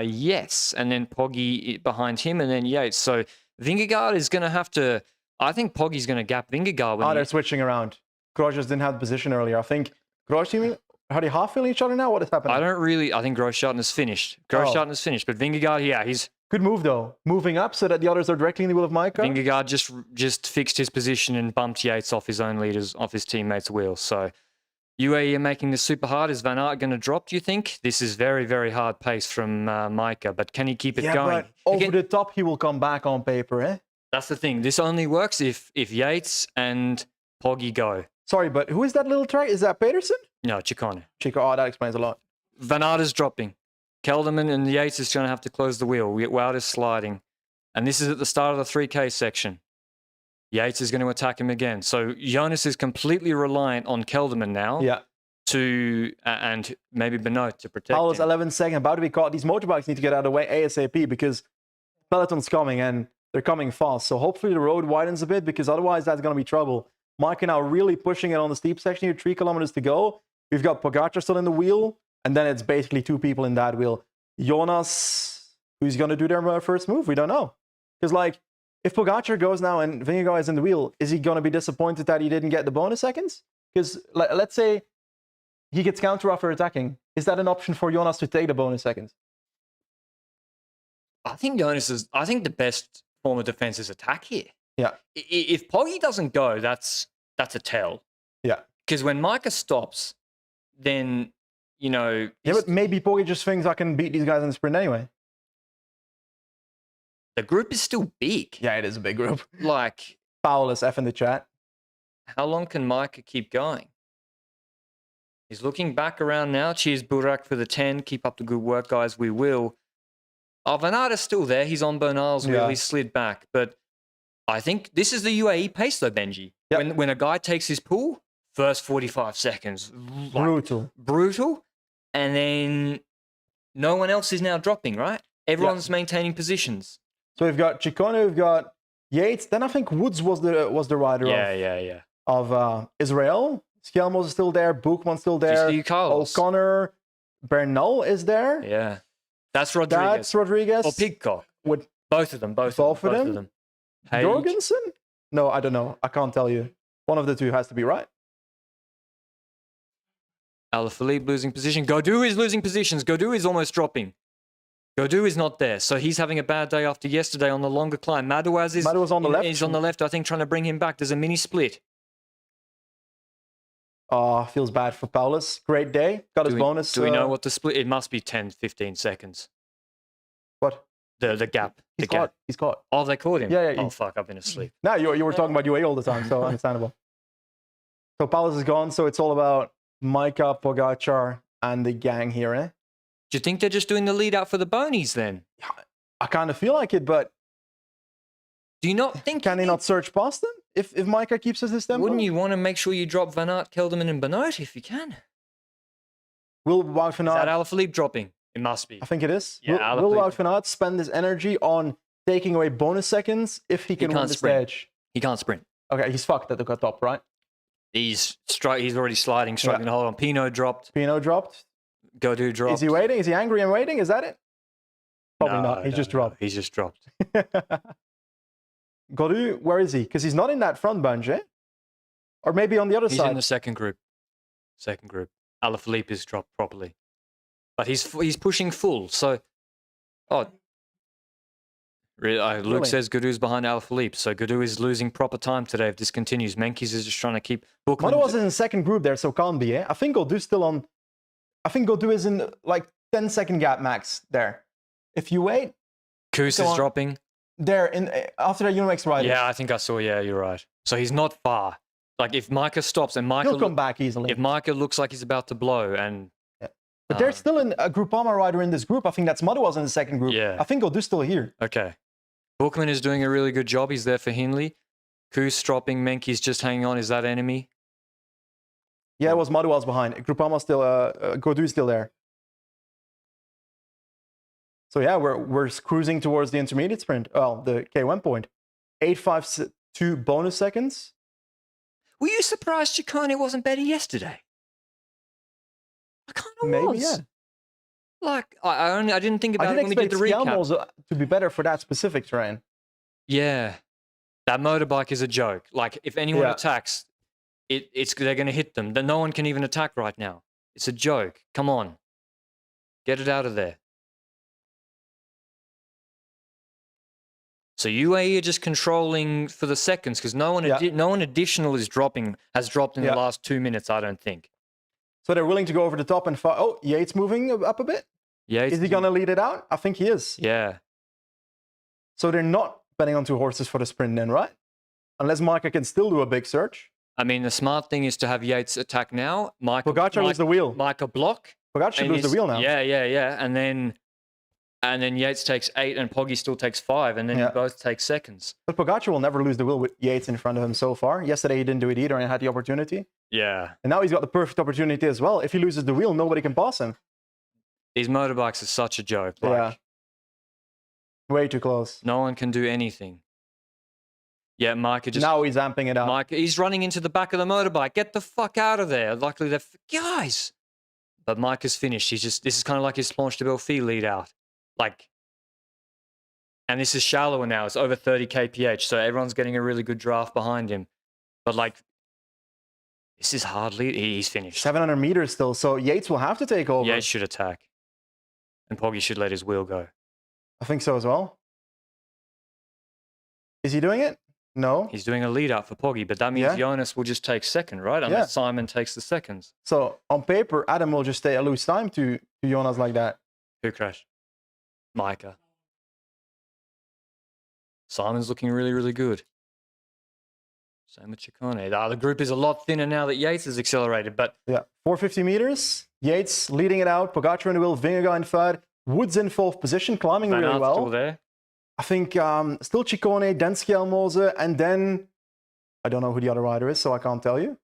Yes, and then Poggy behind him, and then Yates. So Vingegaard is going to have to... I think Poggy's going to gap Vingegaard. They're switching around. Grosjean didn't have the position earlier. I think Grosjean... How do you half feel each other now? What is happening? I think Großschartner's finished. Großschartner's finished, but Vingegaard, he's... Good move, though. Moving up so that the others are directly in the wheel of Micah. Vingegaard just fixed his position and bumped Yates off his own leaders, off his teammates' wheels. So UAE are making this super hard. Is Van Aert going to drop, do you think? This is very, very hard pace from Micah, but can he keep it going? But over the top, he will come back on paper, eh? That's the thing. This only works if Yates and Poggy go. Sorry, but who is that little tray? Is that Pedersen? No, Ciccone. Oh, that explains a lot. Van Aert is dropping. Kelderman and Yates is going to have to close the wheel. Wout is sliding. And this is at the start of the 3K section. Yates is going to attack him again. So Jonas is completely reliant on Kelderman now. Yeah. And maybe Benoit to protect Paul's him. 11 seconds, about to be caught. These motorbikes need to get out of the way ASAP because peloton's coming and they're coming fast. So hopefully the road widens a bit because otherwise that's going to be trouble. Mike now really pushing it on the steep section here, 3 kilometers to go. We've got Pogacar still in the wheel, and then it's basically 2 people in that wheel. Jonas, who's going to do their first move? We don't know. Because, like, if Pogacar goes now and Vingegaard is in the wheel, is he going to be disappointed that he didn't get the bonus seconds? Because let's say he gets counter after attacking. Is that an option for Jonas to take the bonus seconds? I think the best form of defense is attack here. Yeah. If Poggy doesn't go, that's a tell. Yeah. Because when Micah stops, then, Yeah, but maybe Poggy just thinks I can beat these guys in the sprint anyway. The group is still big. Yeah, it is a big group. Like... Foul is F in the chat. How long can Micah keep going? He's looking back around now. Cheers, Burak, for the 10. Keep up the good work, guys. We will. Van Aert is still there. He's on Bernal's wheel. He slid back. But I think this is the UAE pace, though, Benji. Yep. When a guy takes his pull, first 45 seconds. Brutal. And then no one else is now dropping, right? Everyone's maintaining positions. So we've got Ciccone, we've got Yates. Then I think Woods was the rider Yeah. of Israel. Skelmos is still there. Bookman's still Do there. you see Carlos? O'Connor. Bernal is there. Yeah. That's Rodriguez. That's Rodriguez. Or Pigcock. With Both of them. Both of of them? them. Page. Jorgensen? No, I don't know. I can't tell you. One of the two has to be right. Alaphilippe losing position. Godou is losing positions. Godou is almost dropping. Godou is not there. So he's having a bad day after yesterday on the longer climb. Madouas is on the left. He's on the left, I think, trying to bring him back. There's a mini split. Oh, feels bad for Paulus. Great day. Got his bonus. Do we know what the split? It must be 10, 15 seconds. What? The gap. He's caught. He's caught. Oh, they caught him? Yeah. Oh, fuck. I've been asleep. No, you were talking about UAE all the time, so understandable. So Paulus is gone, so it's all about Micah, Pogacar, and the gang here, eh? Do you think they're just doing the lead out for the bonies then? I kind of feel like it, but do you not think... Can he not surge past them if Micah keeps us this tempo? Wouldn't you want to make sure you drop Van Aert, Kelderman, and Benoit if you can? Will Wout van Aert... Is that Alaphilippe dropping? It must be. I think it is. Yeah, will Wout van Aert spend his energy on taking away bonus seconds if he can win the stage? He can't sprint. Okay, he's fucked at the top, right? He's already sliding, struggling to hold on. Pinot dropped. Godou dropped. Is he waiting? Is he angry and waiting? Is that it? Probably not. He's just dropped. He's just dropped. Godou, where is he? Because he's not in that front bunch, eh? Or maybe on the other side. He's in the second group. Alaphilippe is dropped properly. But he's pushing full, so... Oh. Really? Luke says Godou's behind Alaphilippe, so Godou is losing proper time today if this continues. Menkes is just trying to keep... Madouas is in the second group there, so can't be, eh? I think Godou's still on... I think Godou is in like 10-second gap max there. If you wait... Koos is dropping. There, after that UMX rider. Yeah, I think I saw, yeah, you're right. So he's not far. Like, if Micah stops and Micah... He'll come back easily. If Micah looks like he's about to blow and... Yeah. But there's still a Groupama rider in this group. I think that's Madouas in the second group. Yeah. I think Godou's still here. Okay. Bookman is doing a really good job. He's there for Hindley. Koos dropping. Menkes just hanging on. Is that enemy? Yeah, it was Madouas behind. Groupama still... Godou's still there. So yeah, we're cruising towards the intermediate sprint. Well, the K1 point. 8.52 bonus seconds. Were you surprised Ciccone wasn't better yesterday? I kind of Maybe, yeah. Like, I didn't think about it when we did the recap. I didn't expect to be better for that specific terrain. Yeah. That motorbike is a joke. Like, if anyone attacks, they're going to hit them. Then no one can even attack right now. It's a joke. Come on. Get it out of there. So UAE are just controlling for the seconds because no one additional has dropped in the last 2 minutes, I don't think. So they're willing to go over the top and fight. Oh, Yates moving up a bit? Yates, is he going to lead it out? I think he is. Yeah. So they're not betting on two horses for the sprint then, right? Unless Micah can still do a big search. I mean, the smart thing is to have Yates attack now. Pogacar lose the wheel. Micah block. Pogacar should lose the wheel now. Yeah. And then Yates takes 8 and Poggy still takes 5 and then you both take seconds. But Pogacar will never lose the wheel with Yates in front of him so far. Yesterday he didn't do it either and he had the opportunity. Yeah. And now he's got the perfect opportunity as well. If he loses the wheel, nobody can pass him. These motorbikes are such a joke. Yeah. Way too close. No one can do anything. Yeah, Micah just... Now he's amping it up. Micah, he's running into the back of the motorbike. Get the fuck out of there. Luckily, they're... Guys! But Micah's finished. This is kind of like his Planche de Belfi lead out. Like... And this is shallower now. It's over 30 kph, so everyone's getting a really good draft behind him. But, like... This is hardly... He's finished. 700 meters still, so Yates will have to take over. Yates should attack. And Poggy should let his wheel go. I think so as well. Is he doing it? No. He's doing a lead out for Poggy, but that means Jonas will just take second, right? Unless Simon takes the seconds. So, on paper, Adam will just lose time to Jonas like that. Who crashed? Micah. Simon's looking really, really good. Same with Ciccone. The group is a lot thinner now that Yates has accelerated, but... Yeah, 450 meters. Yates leading it out. Pogacar in the wheel. Vingegaard in third. Woods in fourth position, climbing Van really Aert's well. still there. I think still Ciccone, then Skelmose, and then... I don't know who the other rider is, so I can't tell you.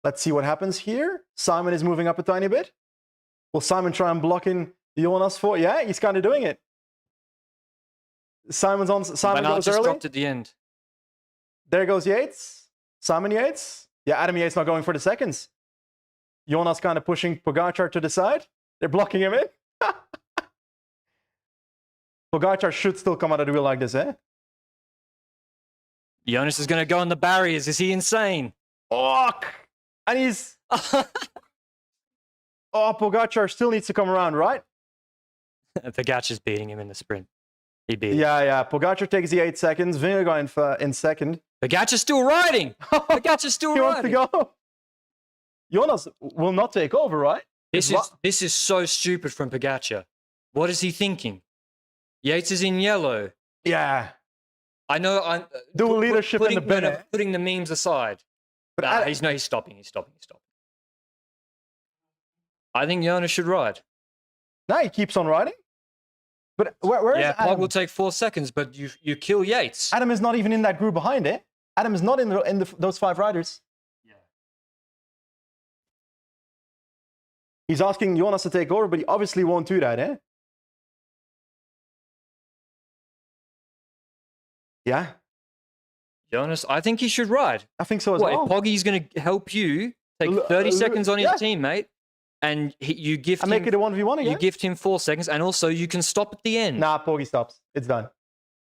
Let's see what happens here. Simon is moving up a tiny bit. Will Simon try and block in Jonas for... Yeah, he's kind of doing it. Simon's on. Simon Van Aert goes just early. dropped at the end. There goes Yates. Simon Yates. Yeah, Adam Yates not going for the seconds. Jonas kind of pushing Pogacar to the side. They're blocking him in. Pogacar should still come out of the wheel like this, eh? Jonas is going to go on the barriers. Is he insane? Oh, and he's... Oh, Pogacar still needs to come around, right? Pogacar's beating him in the sprint. He beat him. Yeah. Pogacar takes the 8 seconds. Vingegaard in second. Pogacar's still riding. Pogacar's still He riding. wants to go. Jonas will not take over, right? This is so stupid from Pogacar. What is he thinking? Yates is in yellow. Yeah. I know. I'm Dual leadership in the bin. Putting the memes aside. But He's stopping. He's stopping. I think Jonas should ride. No, he keeps on riding. But where is Pog Adam? will take 4 seconds, but you kill Yates. Adam is not even in that group behind it. Adam is not in those 5 riders. Yeah. He's asking Jonas to take over, but he obviously won't do that, eh? Yeah. Jonas, I think he should ride. I think so as What, well. if Poggy's going to help you take 30 seconds on his teammate, and you gift him, make it a 1v1 again? you gift him 4 seconds, and also you can stop at the end. Nah, Poggy stops. It's done.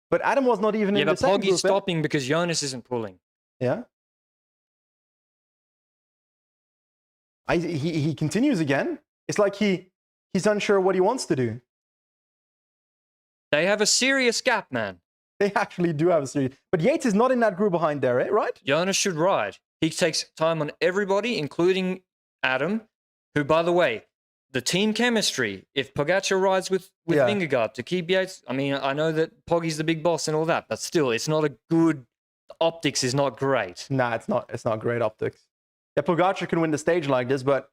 But Adam was not even in the second Poggy's group, eh? stopping because Jonas isn't pulling. Yeah. He continues again. It's like he's unsure what he wants to do. They have a serious gap, man. They actually do have a series. But Yates is not in that group behind there, eh? Right? Jonas should ride. He takes time on everybody, including Adam, who, by the way, the team chemistry, if Pogacar rides with Vingegaard to keep Yates, I mean, I know that Poggy's the big boss and all that, but still, it's not a good... Optics is not great. Nah, it's not. It's not great optics. Yeah, Pogacar can win the stage like this, but...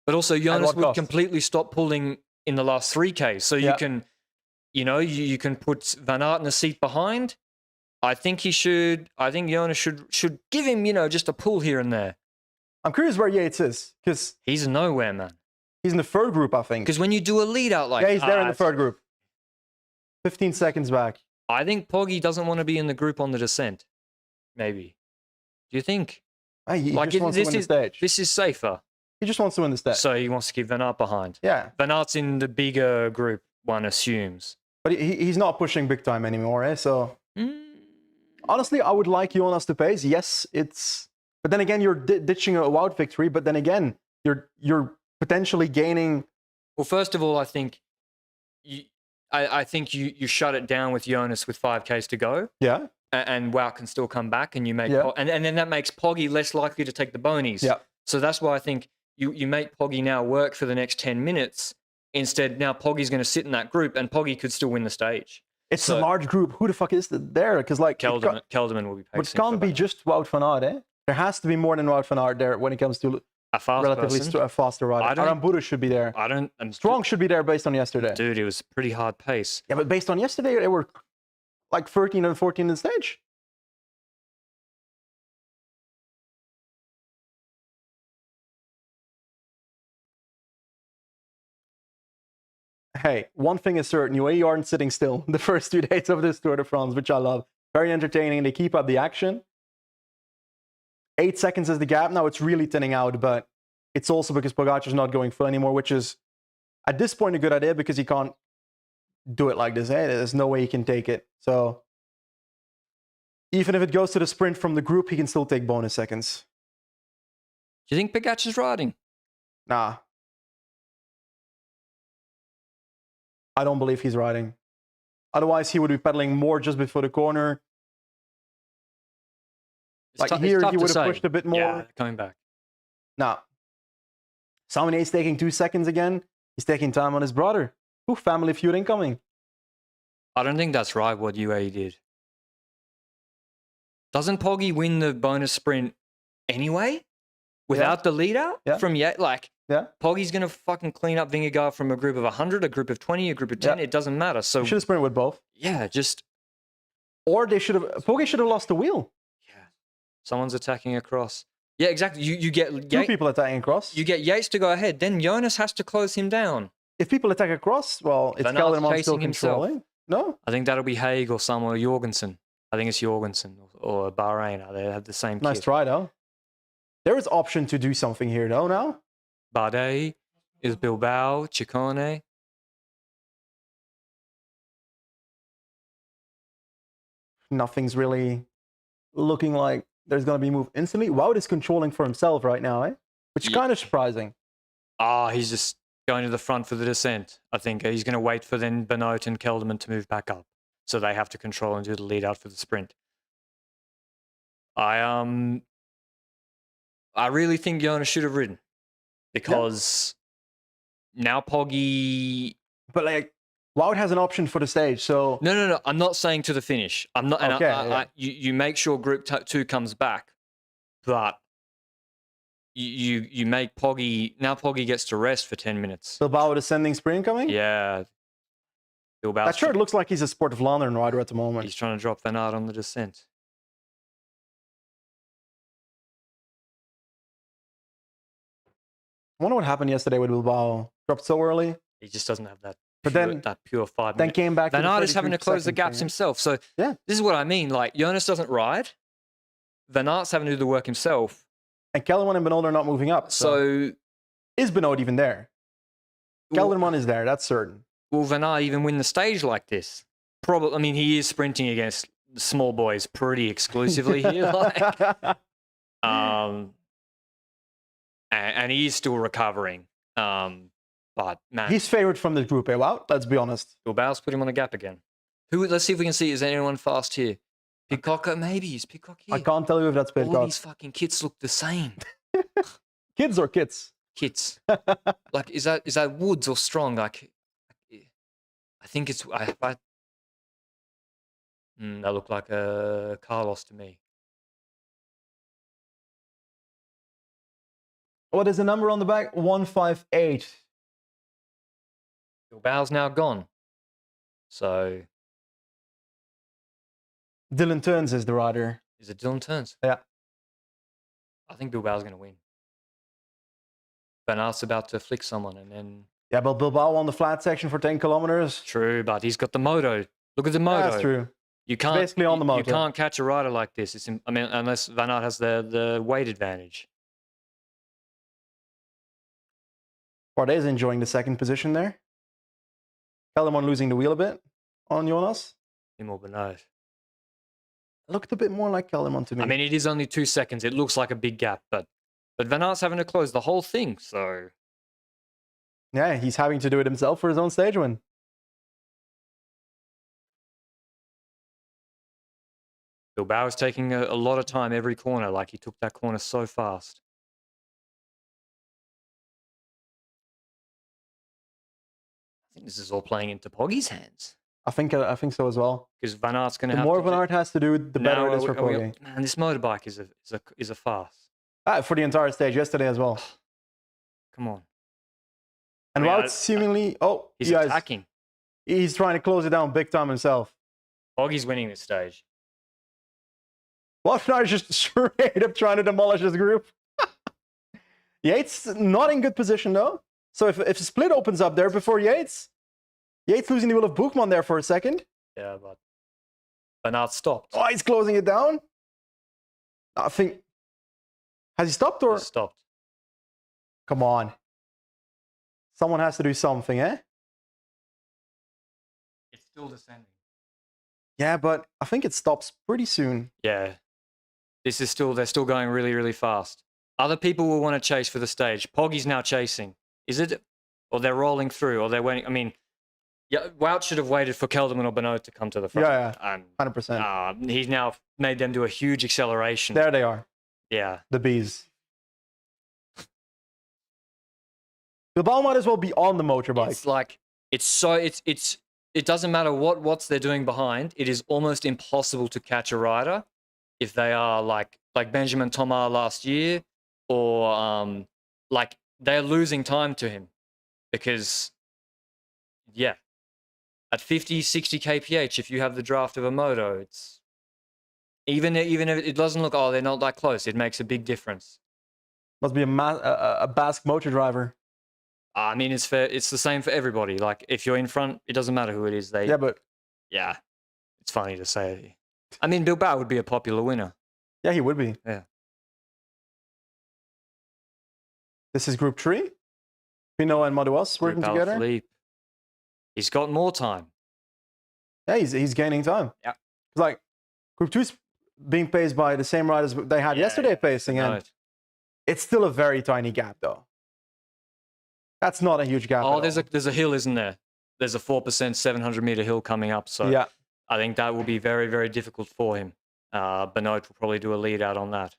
But also, Jonas would cost? completely stop pulling in the last 3Ks. So you can... You can put Van Aert in a seat behind. I think Jonas should give him, just a pull here and there. I'm curious where Yates is, because he's nowhere, man. He's in the third group, I think. Because when you do a lead out like yeah, he's there in the third group. 15 seconds back. I think Poggy doesn't want to be in the group on the descent. Maybe. Do you think? Hey, he just wants to win the stage. This is safer. He just wants to win the stage. So he wants to keep Van Aert behind. Yeah. Van Aert's in the bigger group, one assumes. But he's not pushing big time anymore, eh? So honestly, I would like Jonas to pace. Yes, it's... But then again, you're ditching a Wout victory. But then again, you're potentially gaining... Well, first of all, I think you shut it down with Jonas with 5Ks to go. Yeah. And Wout can still come back, and you make Yeah. and then that makes Poggy less likely to take the bonies. Yeah. So that's why I think you make Poggy now work for the next 10 minutes. Instead, now Poggy's going to sit in that group, and Poggy could still win the stage. It's a large group. Who the fuck is there? Because like Kelderman will be pacing. But it can't be just Wout van Aert, eh? There has to be more than Wout van Aert there when it comes to a a faster rider. Aramburu should be there. Strong should be there based on yesterday. Dude, it was a pretty hard pace. Yeah, but based on yesterday, they were like 13 and 14 in the stage. Hey, one thing is certain, UAE aren't sitting still the first 2 days of this Tour de France, which I love. Very entertaining. They keep up the action. 8 seconds is the gap. Now it's really thinning out, but it's also because Pogacar's not going full anymore, which is, at this point, a good idea because he can't do it like this. Eh? There's no way he can take it. So even if it goes to the sprint from the group, he can still take bonus seconds. Do you think Pogacar's riding? Nah. I don't believe he's riding. Otherwise, he would be pedaling more just before the corner. Like here, he would have pushed a bit more. Yeah, coming back. Nah. Simon Yates taking 2 seconds again. He's taking time on his brother. Ooh, family feud incoming. I don't think that's right what UAE did. Doesn't Poggy win the bonus sprint anyway? Without the lead out? Yeah. From yet? Like, yeah. Poggy's going to fucking clean up Vingegaard from a group of 100, a group of 20, a group of 10. It doesn't matter. So should have sprinted with both. Yeah, just... Or they should have... Poggy should have lost the wheel. Yeah. Someone's attacking across. Yeah, exactly. You get... Two people attacking across. You get Yates to go ahead. Then Jonas has to close him down. If people attack across, well, it's Kelderman still controlling. No? I think that'll be Haig or someone, Jorgensen. I think it's Jorgensen or Bahrain. They have the same Nice kit. try, though. There is option to do something here, though, now. Bardet is Bilbao, Ciccone. Nothing's really looking like there's going to be move instantly. Wout is controlling for himself right now, eh? Which is kind of surprising. He's just going to the front for the descent. I think he's going to wait for then Benoit and Kelderman to move back up. So they have to control and do the lead out for the sprint. I really think Jonas should have ridden because now Poggy. But like, Wout has an option for the stage, so No. I'm not saying to the finish. I'm not. Okay, And you make sure Group 2 comes back, but you make Poggy now. Poggy gets to rest for 10 minutes. Bilbao with ascending sprint coming. Yeah. Bilbao. That sure looks like he's a Sport of Lanterne rider at the moment. He's trying to drop Van Aert on the descent. I wonder what happened yesterday with Bilbao. Dropped so early. He just doesn't have that. But then that pure 5 Then minutes. came back. Van to Aert is having to close the 33 gaps seconds himself. So Yeah. this is what I mean. Like Jonas doesn't ride. Van Aert's having to do the work himself. And Kelderman and Benoit are not moving up. So is Benoit even there? Kelderman is there. That's certain. will Van Aert even win the stage like this? Probably. I mean, he is sprinting against the small boys pretty exclusively here. Like, and he is still recovering. But man, He's favored from the group, eh? Wout, let's be honest. Bilbao's put him on a gap again. Let's see if we can see. Is anyone fast here? Pitcock, maybe. Is Pitcock here? I can't tell you if that's All Pitcock. these fucking kits look the same. Kids or kits? Kits. Like, is that Woods or Strong? Like, I think it's. That looked like a Carlos to me. What is the number on the back? 158. Bilbao's now gone. So, Dylan Turns is the rider. is it Dylan Turns? Yeah. I think Bilbao's going to win. Van Aert's about to flick someone and then... Yeah, but Bilbao on the flat section for 10 kilometers. True, but he's got the moto. Look at the moto. That's true. You can't, basically on the moto. You can't catch a rider like this. I mean, unless Van Aert has the weight advantage. Bardet's enjoying the second position there. Kelderman losing the wheel a bit on Jonas. Him or Benoit. Looked a bit more like Kelderman to me. I mean, it is only 2 seconds. It looks like a big gap, but Van Aert's having to close the whole thing, so... Yeah, he's having to do it himself for his own stage win. Bilbao is taking a lot of time every corner. Like, he took that corner so fast. I think this is all playing into Poggy's hands. I think so as well. Because Van Aert's going to The have more to... Van Aert has to do, the better it is for Poggy. Man, this motorbike is a farce. For the entire stage yesterday as well. Come on. And I mean, Wout seemingly... Oh, He's guys, attacking. he's trying to close it down big time himself. Poggy's winning this stage. Wout Van Aert just straight up trying to demolish his group. Yates not in good position though. So if a split opens up there before Yates losing the wheel of Boekman there for a second. Yeah, but Van Aert stopped. Oh, he's closing it down. I think... Has he stopped or... He stopped. Come on. Someone has to do something, eh? It's still descending. Yeah, but I think it stops pretty soon. Yeah. They're still going really, really fast. Other people will want to chase for the stage. Poggy's now chasing. Is it? Or they're rolling through, or they're waiting. I mean, yeah, Wout should have waited for Kelderman or Benoit to come to the front. Yeah. 100%. He's now made them do a huge acceleration. There they are. Yeah. The bees. Bilbao might as well be on the motorbike. It's like, it doesn't matter what they're doing behind. It is almost impossible to catch a rider if they are like Benjamin Thomas last year, or like they're losing time to him because, yeah, at 50, 60 kph, if you have the draft of a moto, it's even if it doesn't look, they're not that close, it makes a big difference. Must be a Basque motor driver. I mean, it's fair. It's the same for everybody. Like, if you're in front, it doesn't matter who it is. Yeah, but Yeah, it's funny to say. I mean, Bilbao would be a popular winner. Yeah, he would be. Yeah. This is Group 3. Pinot and Madouas working Group together. Philippe. He's got more time. Yeah, he's gaining time. Yeah. It's like Group 2 is being paced by the same riders they had yesterday pacing, and it's still a very tiny gap, though. That's not a huge gap. Oh, there's a hill, isn't there? There's a 4% 700-meter hill coming up. So yeah, I think that will be very, very difficult for him. Benoit will probably do a lead out on that.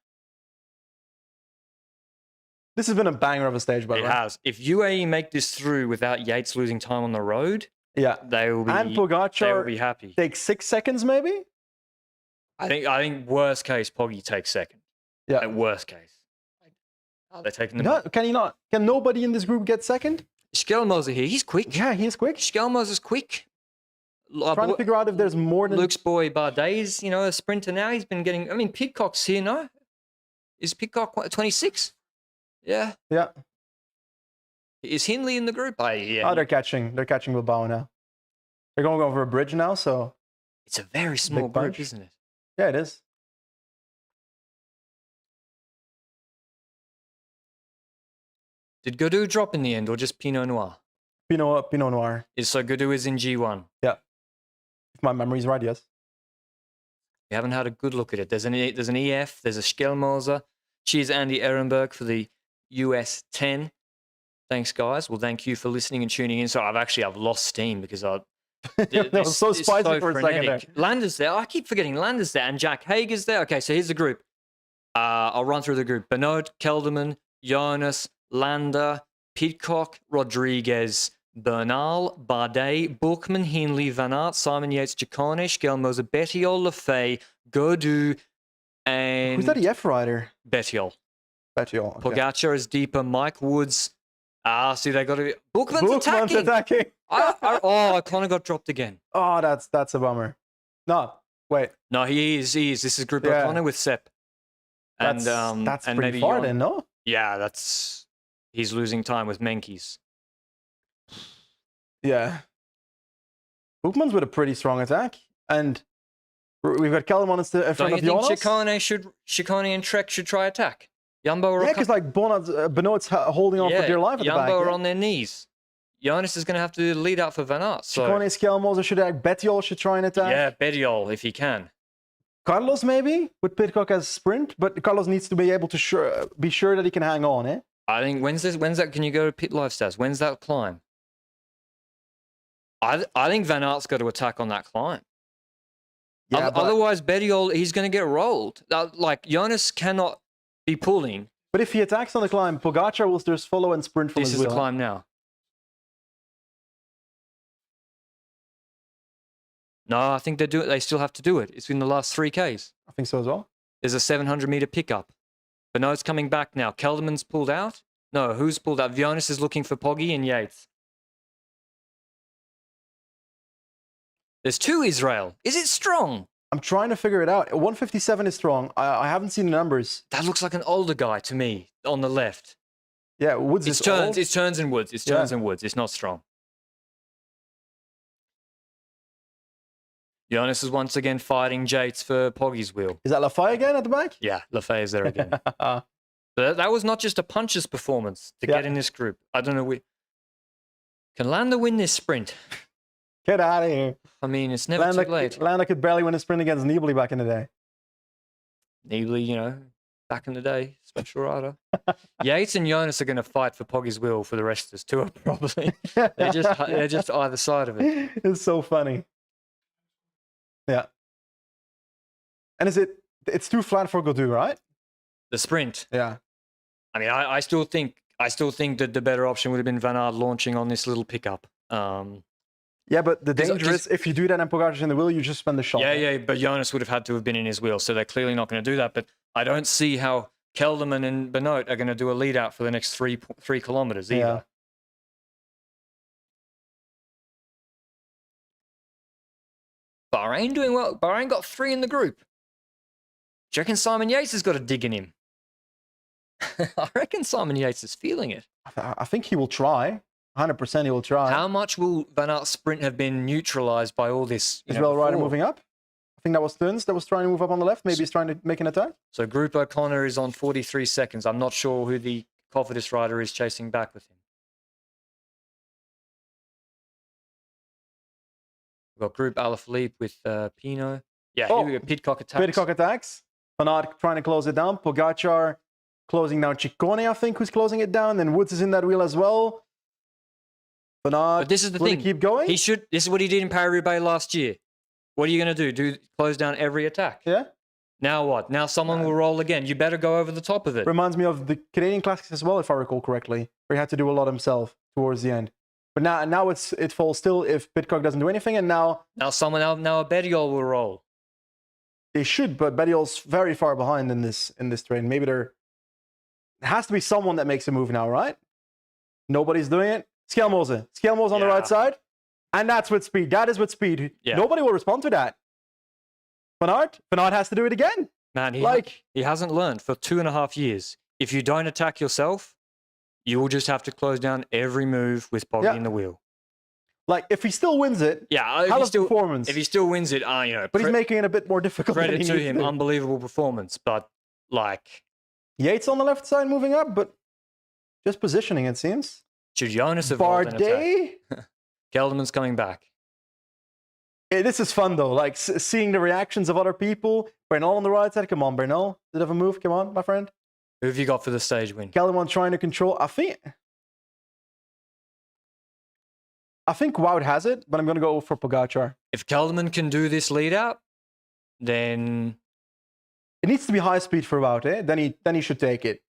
this has been a banger of a stage, by the way. It has. If UAE make this through without Yates losing time on the road, yeah, they will be. And Pogacar they will be happy. Take 6 seconds, maybe. I think worst case, Poggy takes second. Yeah. At worst case. Oh, they're taking them. No, can he not? Can nobody in this group get second? Schelmoser here. He's quick. Yeah, he is quick. Schelmoser's quick. Trying to figure out if there's more than Luke's boy Bardet's, a sprinter now. He's been getting. I mean, Pidcock's here, no? Is Pidcock 26? Yeah. Yeah. Is Hindley in the group? Yeah. Oh, they're catching Bilbao now. They're going over a bridge now, so it's a very small group, isn't it? Yeah, it is. Did Godou drop in the end, or just Pinot Noir? Pinot Noir. So Godou is in G1. Yeah. If my memory's right, yes. We haven't had a good look at it. There's an EF, there's a Schelmoser. Cheers, Andy Ehrenberg, for the US 10. Thanks, guys. Well, thank you for listening and tuning in. So I've lost steam because that was so spicy for a second there. Lander's there. I keep forgetting Lander's there, and Jack Hager's there. Okay, so here's the group. I'll run through the group. Benoit, Kelderman, Jonas, Lander, Pidcock, Rodriguez, Bernal, Bardet, Bookman, Hindley, Van Aert, Simon Yates, Ciccone, Schelmoser, Bettiol, Lefay, Godou, and... Who's that EF rider? Bettiol. Okay. Pogacar is deeper. Mike Woods. See, they got to be... Bookman's attacking. I kind of got dropped again. Oh, that's a bummer. No, wait. No, he is. This is Group O'Connor with Sepp. And, that's and pretty maybe far then, no? Yeah, he's losing time with Menkes. Yeah. Bookman's with a pretty strong attack. And we've got Kelderman in front of Jonas. Ciccone and Trek should try attack? Jumbo are because like Benoit's holding on for dear life at the back. Jumbo are on their knees. Jonas is going to have to do the lead out for Van Aert. So. Ciccone, Schelmoser should attack. Bettiol should try and attack. Yeah, Bettiol, if he can. Carlos maybe, with Pidcock as sprint, but Carlos needs to be able to be sure that he can hang on, eh? I think, when's that, can you go to Pit Life Stats? When's that climb? I think Van Aert's got to attack on that climb. Yeah, otherwise, Bettiol, he's going to get rolled. Like, Jonas cannot be pulling. But if he attacks on the climb, Pogacar will just follow and sprint from his wheel. This is the climb now. No, I think they still have to do it. It's in the last 3Ks. I think so as well. There's a 700-meter pickup. Benoit's coming back now. Kelderman's pulled out. No, who's pulled out? Jonas is looking for Poggy and Yates. There's 2 Israel. Is it strong? I'm trying to figure it out. 157 is strong. I haven't seen the numbers. That looks like an older guy to me on the left. Yeah, Woods is old. It's turns and Woods. It's turns and Woods. It's not strong. Jonas is once again fighting Yates for Poggy's wheel. Is that Lafay again at the back? Yeah, Lafay is there again. But that was not just a puncher's performance to get in this group. I don't know. Can Lander win this sprint? Get out of here. I mean, it's never too late. Lander could barely win a sprint against Nibali back in the day. Nibali, back in the day, special rider. Yates and Jonas are going to fight for Poggy's wheel for the rest of us too, probably. They're just either side of it. It's so funny. Yeah. And it's too flat for Godou, right? The sprint. Yeah. I mean, I still think that the better option would have been Van Aert launching on this little pickup. Yeah, but the danger is if you do that and Pogacar's in the wheel, you just spend the shot. Yeah, but Jonas would have had to have been in his wheel, so they're clearly not going to do that. But I don't see how Kelderman and Benoit are going to do a lead out for the next 3 kilometers either. Yeah. Bahrain doing well. Bahrain got 3 in the group. Do you reckon Simon Yates has got a dig in him? I reckon Simon Yates is feeling it. I think he will try. 100% he will try. How much will Van Aert's sprint have been neutralized by all this? Is Will Ryder moving up? I think that was Thuns that was trying to move up on the left. Maybe he's trying to make an attack. So Group O'Connor is on 43 seconds. I'm not sure who the Cofidis rider is chasing back with him. We've got Group Alaphilippe with Pino. Yeah, here we go. Pidcock attacks. Pidcock attacks. Van Aert trying to close it down. Pogacar closing down Ciccone, I think, who's closing it down. Then Woods is in that wheel as well. Van Aert, but this is the thing. Keep going? He should. This is what he did in Paris-Roubaix last year. What are you going to do? Close down every attack? Yeah. Now what? Now someone will roll again. You better go over the top of it. Reminds me of the Canadian Classics as well, if I recall correctly, where he had to do a lot himself towards the end. But now it falls still if Pidcock doesn't do anything, and now a Bettiol will roll. They should, but Bettiol's very far behind in this train. Maybe there has to be someone that makes a move now, right? Nobody's doing it. Schelmose on the right side, and that's with speed. That is with speed. Yeah. Nobody will respond to that. Van Aert has to do it again. Man, he hasn't learned for 2.5 years. If you don't attack yourself, you will just have to close down every move with Poggy in the wheel. Like, if he still wins it, performance. If he still wins it, you know. But he's making it a bit more difficult. Credit to him, unbelievable performance. But, like... Yates on the left side moving up, but just positioning, it seems. Should Jonas have Bardet? Kelderman's coming back. This is fun, though. Like, seeing the reactions of other people. Bernal on the right side. Come on, Bernal. Did have a move? Come on, my friend. Who have you got for the stage win? Kelderman trying to control. I think Wout has it, but I'm going to go for Pogacar. If Kelderman can do this lead out, then... It needs to be high speed for Wout, eh? Then he should take it.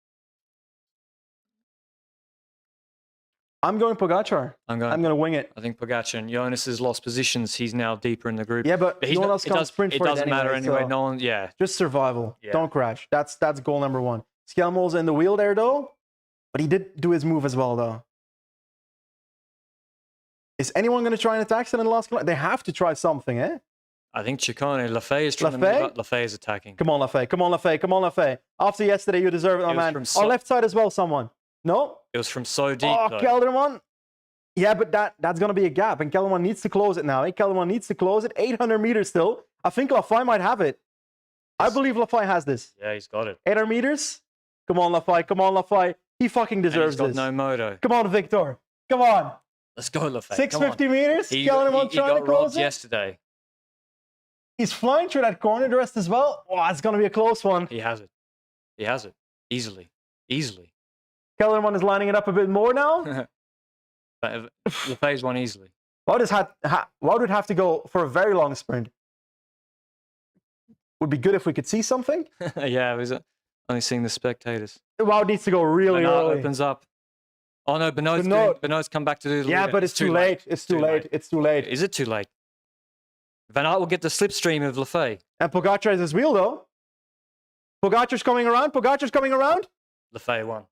I'm going Pogacar. I'm going to wing it. I think Pogacar and Jonas has lost positions. He's now deeper in the group. Yeah, but no one else can sprint for it. It doesn't matter anyway. So no one, just survival. Yeah. Don't crash. That's goal number 1. Schelmo's in the wheel there, though. But he did do his move as well, though. Is anyone going to try and attack in the last kilometer? They have to try something, eh? I think Ciccone, Lafay is trying to move up. Lafay is attacking. Come on, Lafay. Come on, Lafay. Come on, Lafay. After yesterday, you deserve it, my man. On left side as well, someone. No? It was from so deep, though. Kelderman. Yeah, but that's going to be a gap, and Kelderman needs to close it now. Eh? Kelderman needs to close it. 800 meters still. I think Lafay might have it. I believe Lafay has this. Yeah, he's got it. 800 meters. Come on, Lafay. Come on, Lafay. He fucking deserves this. He's got no moto. Come on, Victor. Come on. Let's go, Lafay. 650 meters. Kelderman trying to close it. Yesterday. He's flying through that corner the rest as well. Oh, it's going to be a close one. He has it. He has it. Easily. Kelderman is lining it up a bit more now. Lafay's won easily. Wout would have to go for a very long sprint. Would be good if we could see something. Yeah, I was only seeing the spectators. Wout needs to go really early. Opens up. Oh no, Benoit's come back to do the lead. But it's too late. It's too late. It's too late. Is it too late? Van Aert will get the slipstream of Lafay. And Pogacar has his wheel, though. Pogacar's coming around. Lafay won.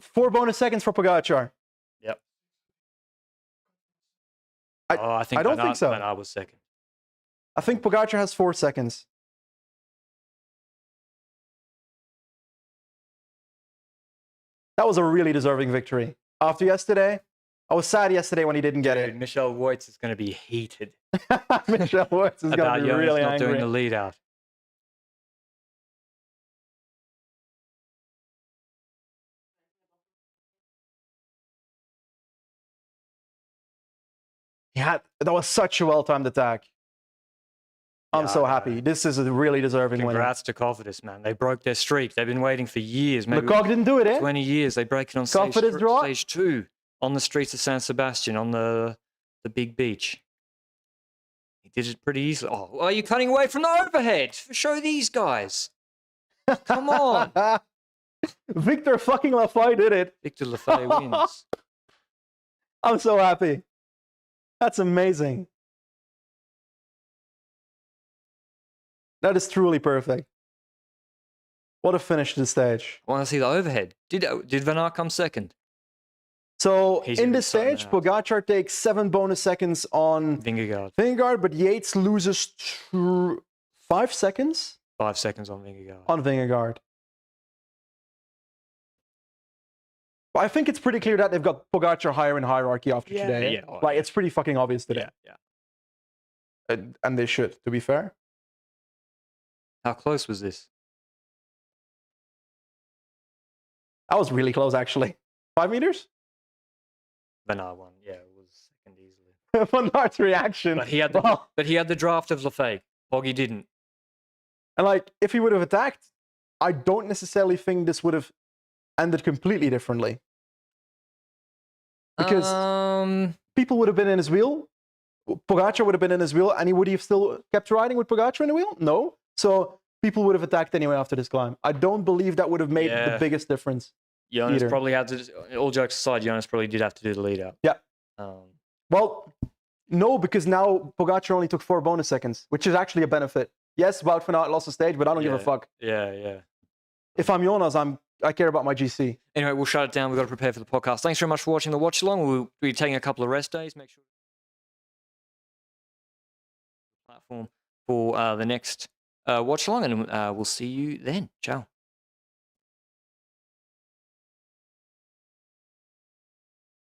4 bonus seconds for Pogacar. Yep. I don't think so. Van Aert was second. I think Pogacar has 4 seconds. That was a really deserving victory. After yesterday, I was sad yesterday when he didn't get it. Michel Woits is going to be heated. Michel Woits is going to be really angry. Not doing the lead out. Yeah, that was such a well-timed attack. I'm so happy. This is a really deserving win. Congrats to Cofidis, man. They broke their streak. They've been waiting for years. Maybe Lecoq didn't do it, eh? 20 years. They break it on stage 2 on the streets of San Sebastian on the big beach. He did it pretty easily. Oh, are you cutting away from the overhead? Show these guys. Come on. Victor fucking Lafay did it. Victor Lafay wins. I'm so happy. That's amazing. That is truly perfect. What a finish to the stage. I want to see the overhead. Did Van Aert come second? So in this stage, Pogacar takes 7 bonus seconds on Vingegaard, but Yates loses 5 seconds? 5 seconds on Vingegaard. On Vingegaard. But I think it's pretty clear that they've got Pogacar higher in hierarchy after today. Yeah, oh, Like, yeah. it's pretty fucking obvious today. Yeah. And they should, to be fair. How close was this? That was really close, actually. 5 meters? Bernard won. Yeah, it was second easily. Van Aert's reaction. But he had the Well, but he had the draft of Lefebvre. Poggy didn't. and like, if he would have attacked, I don't necessarily think this would have ended completely differently. Because people would have been in his wheel. Pogacar would have been in his wheel, and he would have still kept riding with Pogacar in the wheel? No. So people would have attacked anyway after this climb. I don't believe that would have made the biggest difference. Jonas either. probably had to. All jokes aside, Jonas probably did have to do the lead out. Yeah. Um, Well, no, because now Pogacar only took 4 bonus seconds, which is actually a benefit. Yes, Wout van Aert lost the stage, but I don't give a fuck. Yeah. If I'm Jonas, I care about my GC. Anyway, we'll shut it down. We've got to prepare for the podcast. Thanks very much for watching the watch along. We'll be taking a couple of rest days. Make sure platform for the next watch along, and we'll see you then. Ciao.